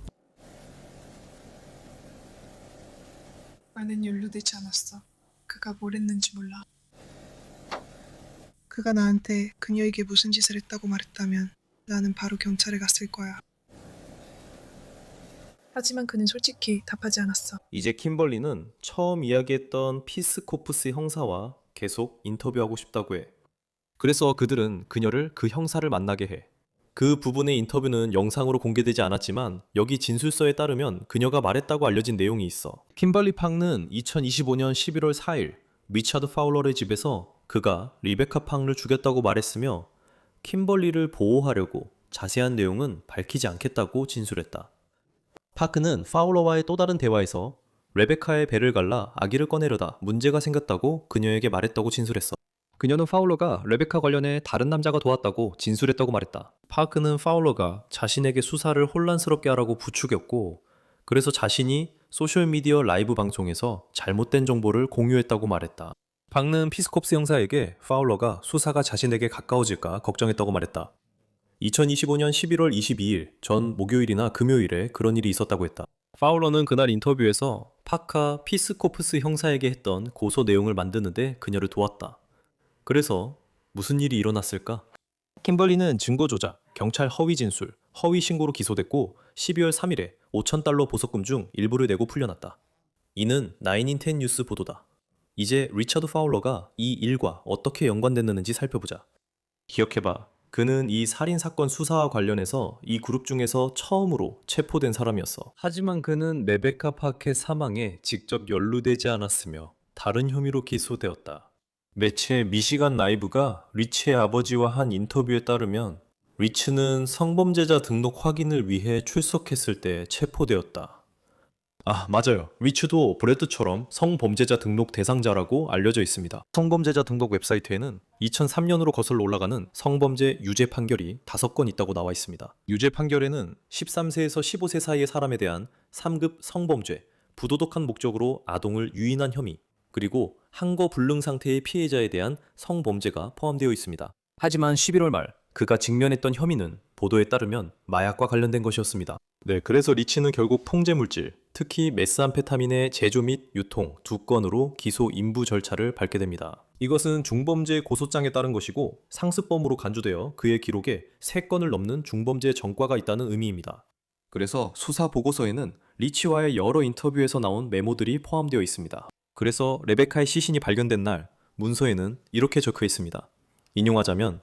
나는 연루되지 않았어. 그가 뭘 했는지 몰라. 그가 나한테 그녀에게 무슨 짓을 했다고 말했다면 나는 바로 경찰에 갔을 거야. 하지만 그는 솔직히 답하지 않았어. 이제 킴벌리는 처음 이야기했던 피스코프스 형사와 계속 인터뷰하고 싶다고 해. 그래서 그들은 그녀를 그 형사를 만나게 해. 그 부분의 인터뷰는 영상으로 공개되지 않았지만 여기 진술서에 따르면 그녀가 말했다고 알려진 내용이 있어. 킴벌리 팡는 2025년 11월 4일 리차드 파울러의 집에서 그가 리베카 팡을 죽였다고 말했으며 킴벌리를 보호하려고 자세한 내용은 밝히지 않겠다고 진술했다. 파크는 파울러와의 또 다른 대화에서 레베카의 배를 갈라 아기를 꺼내려다 문제가 생겼다고 그녀에게 말했다고 진술했어. 그녀는 파울러가 레베카 관련해 다른 남자가 도왔다고 진술했다고 말했다. 파크는 파울러가 자신에게 수사를 혼란스럽게 하라고 부추겼고, 그래서 자신이 소셜미디어 라이브 방송에서 잘못된 정보를 공유했다고 말했다. 팡는 피스콥스 형사에게 파울러가 수사가 자신에게 가까워질까 걱정했다고 말했다. 2025년 11월 22일 전 목요일이나 금요일에 그런 일이 있었다고 했다. 파울러는 그날 인터뷰에서 파카 피스코프스 형사에게 했던 고소 내용을 만드는데 그녀를 도왔다. 그래서 무슨 일이 일어났을까? 킴벌리는 증거 조작, 경찰 허위 진술, 허위 신고로 기소됐고 12월 3일에 $5,000 보석금 중 일부를 내고 풀려났다. 이는 9in10 뉴스 보도다. 이제 리처드 파울러가 이 일과 어떻게 연관됐는지 살펴보자. 기억해봐. 그는 이 살인사건 수사와 관련해서 이 그룹 중에서 처음으로 체포된 사람이었어. 하지만 그는 레베카 파켓 사망에 직접 연루되지 않았으며 다른 혐의로 기소되었다. 매체 미시간 라이브가 리치의 아버지와 한 인터뷰에 따르면 리치는 성범죄자 등록 확인을 위해 출석했을 때 체포되었다. 아, 맞아요. 리치도 브래드처럼 성범죄자 등록 대상자라고 알려져 있습니다. 성범죄자 등록 웹사이트에는 2003년으로 거슬러 올라가는 성범죄 유죄 판결이 5건 있다고 나와 있습니다. 유죄 판결에는 13세에서 15세 사이의 사람에 대한 3급 성범죄, 부도덕한 목적으로 아동을 유인한 혐의, 그리고 항거 불능 상태의 피해자에 대한 성범죄가 포함되어 있습니다. 하지만 11월 말 그가 직면했던 혐의는 보도에 따르면 마약과 관련된 것이었습니다. 네, 그래서 리치는 결국 통제물질, 특히 메스암페타민의 제조 및 유통 2건으로 기소 인부 절차를 밟게 됩니다. 이것은 중범죄 고소장에 따른 것이고 상습범으로 간주되어 그의 기록에 3건을 넘는 중범죄 전과가 있다는 의미입니다. 그래서 수사 보고서에는 리치와의 여러 인터뷰에서 나온 메모들이 포함되어 있습니다. 그래서 레베카의 시신이 발견된 날 문서에는 이렇게 적혀 있습니다. 인용하자면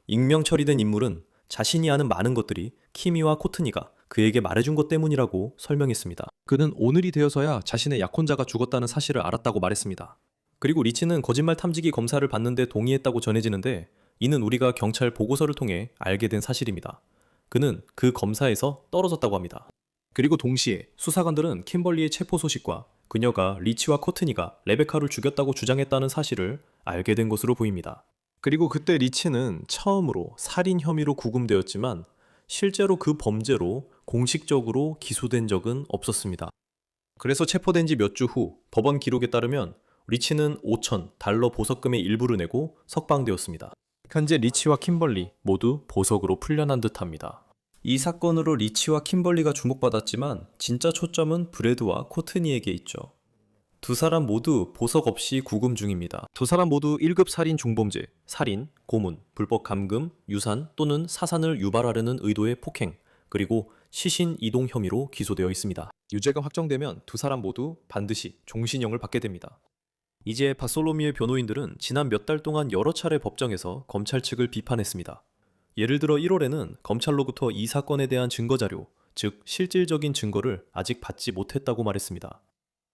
익명 처리된 인물은 자신이 아는 많은 것들이 키미와 코트니가 그에게 말해준 것 때문이라고 설명했습니다. 그는 오늘이 되어서야 자신의 약혼자가 죽었다는 사실을 알았다고 말했습니다. 그리고 리치는 거짓말 탐지기 검사를 받는데 동의했다고 전해지는데 이는 우리가 경찰 보고서를 통해 알게 된 사실입니다. 그는 그 검사에서 떨어졌다고 합니다. 그리고 동시에 수사관들은 킴벌리의 체포 소식과 그녀가 리치와 코트니가 레베카를 죽였다고 주장했다는 사실을 알게 된 것으로 보입니다. 그리고 그때 리치는 처음으로 살인 혐의로 구금되었지만 실제로 그 범죄로 공식적으로 기소된 적은 없었습니다. 그래서 체포된 지 몇 주 후 법원 기록에 따르면 리치는 $5,000 보석금의 일부를 내고 석방되었습니다. 현재 리치와 킴벌리 모두 보석으로 풀려난 듯합니다. 이 사건으로 리치와 킴벌리가 주목받았지만 진짜 초점은 브래드와 코트니에게 있죠. 두 사람 모두 보석 없이 구금 중입니다. 두 사람 모두 1급 살인 중범죄, 살인, 고문, 불법 감금, 유산 또는 사산을 유발하려는 의도의 폭행, 그리고 시신 이동 혐의로 기소되어 있습니다. 유죄가 확정되면 두 사람 모두 반드시 종신형을 받게 됩니다. 이제 바솔로미의 변호인들은 지난 몇 달 동안 여러 차례 법정에서 검찰 측을 비판했습니다. 예를 들어 1월에는 검찰로부터 이 사건에 대한 증거자료, 즉 실질적인 증거를 아직 받지 못했다고 말했습니다.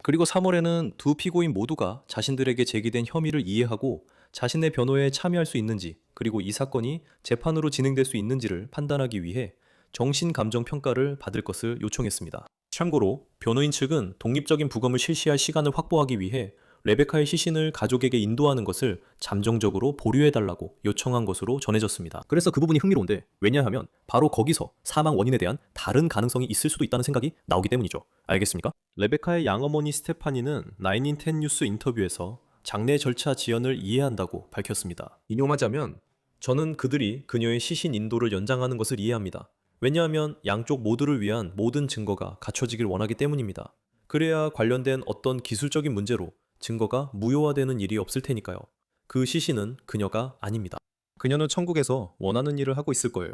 그리고 3월에는 두 피고인 모두가 자신들에게 제기된 혐의를 이해하고 자신의 변호에 참여할 수 있는지, 그리고 이 사건이 재판으로 진행될 수 있는지를 판단하기 위해 정신감정평가를 받을 것을 요청했습니다. 참고로 변호인 측은 독립적인 부검을 실시할 시간을 확보하기 위해 레베카의 시신을 가족에게 인도하는 것을 잠정적으로 보류해달라고 요청한 것으로 전해졌습니다. 그래서 그 부분이 흥미로운데, 왜냐하면 바로 거기서 사망 원인에 대한 다른 가능성이 있을 수도 있다는 생각이 나오기 때문이죠. 알겠습니까? 레베카의 양어머니 스테파니는 9in10 뉴스 인터뷰에서 장례 절차 지연을 이해한다고 밝혔습니다. 인용하자면, 저는 그들이 그녀의 시신 인도를 연장하는 것을 이해합니다. 왜냐하면 양쪽 모두를 위한 모든 증거가 갖춰지길 원하기 때문입니다. 그래야 관련된 어떤 기술적인 문제로 증거가 무효화되는 일이 없을 테니까요. 그 시신은 그녀가 아닙니다. 그녀는 천국에서 원하는 일을 하고 있을 거예요.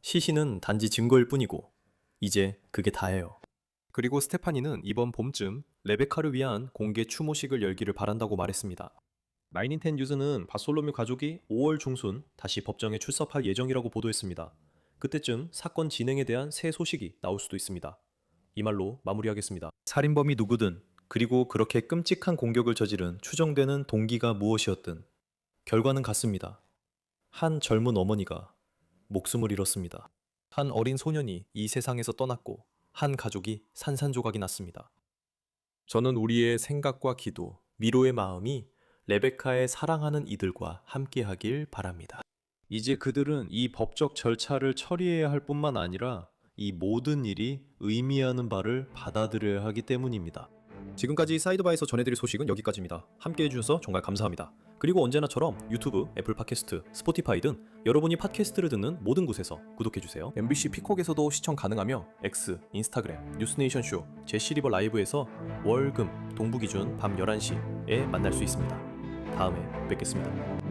시신은 단지 증거일 뿐이고 이제 그게 다예요. 그리고 스테파니는 이번 봄쯤 레베카를 위한 공개 추모식을 열기를 바란다고 말했습니다. 9in10 뉴스는 바솔로뮤 가족이 5월 중순 다시 법정에 출석할 예정이라고 보도했습니다. 그때쯤 사건 진행에 대한 새 소식이 나올 수도 있습니다. 이 말로 마무리하겠습니다. 살인범이 누구든, 그리고 그렇게 끔찍한 공격을 저지른 추정되는 동기가 무엇이었든 결과는 같습니다. 한 젊은 어머니가 목숨을 잃었습니다. 한 어린 소년이 이 세상에서 떠났고 한 가족이 산산조각이 났습니다. 저는 우리의 생각과 기도, 미로의 마음이 레베카의 사랑하는 이들과 함께하길 바랍니다. 이제 그들은 이 법적 절차를 처리해야 할 뿐만 아니라 이 모든 일이 의미하는 바를 받아들여야 하기 때문입니다. 지금까지 사이드바에서 전해드릴 소식은 여기까지입니다. 함께 해주셔서 정말 감사합니다. 그리고 언제나처럼 유튜브, 애플 팟캐스트, 스포티파이 등 여러분이 팟캐스트를 듣는 모든 곳에서 구독해주세요. MBC 피콕에서도 시청 가능하며 X, 인스타그램, 뉴스네이션 쇼, 제시리버 라이브에서 월, 금, 동부 기준 밤 11시에 만날 수 있습니다. 다음에 뵙겠습니다.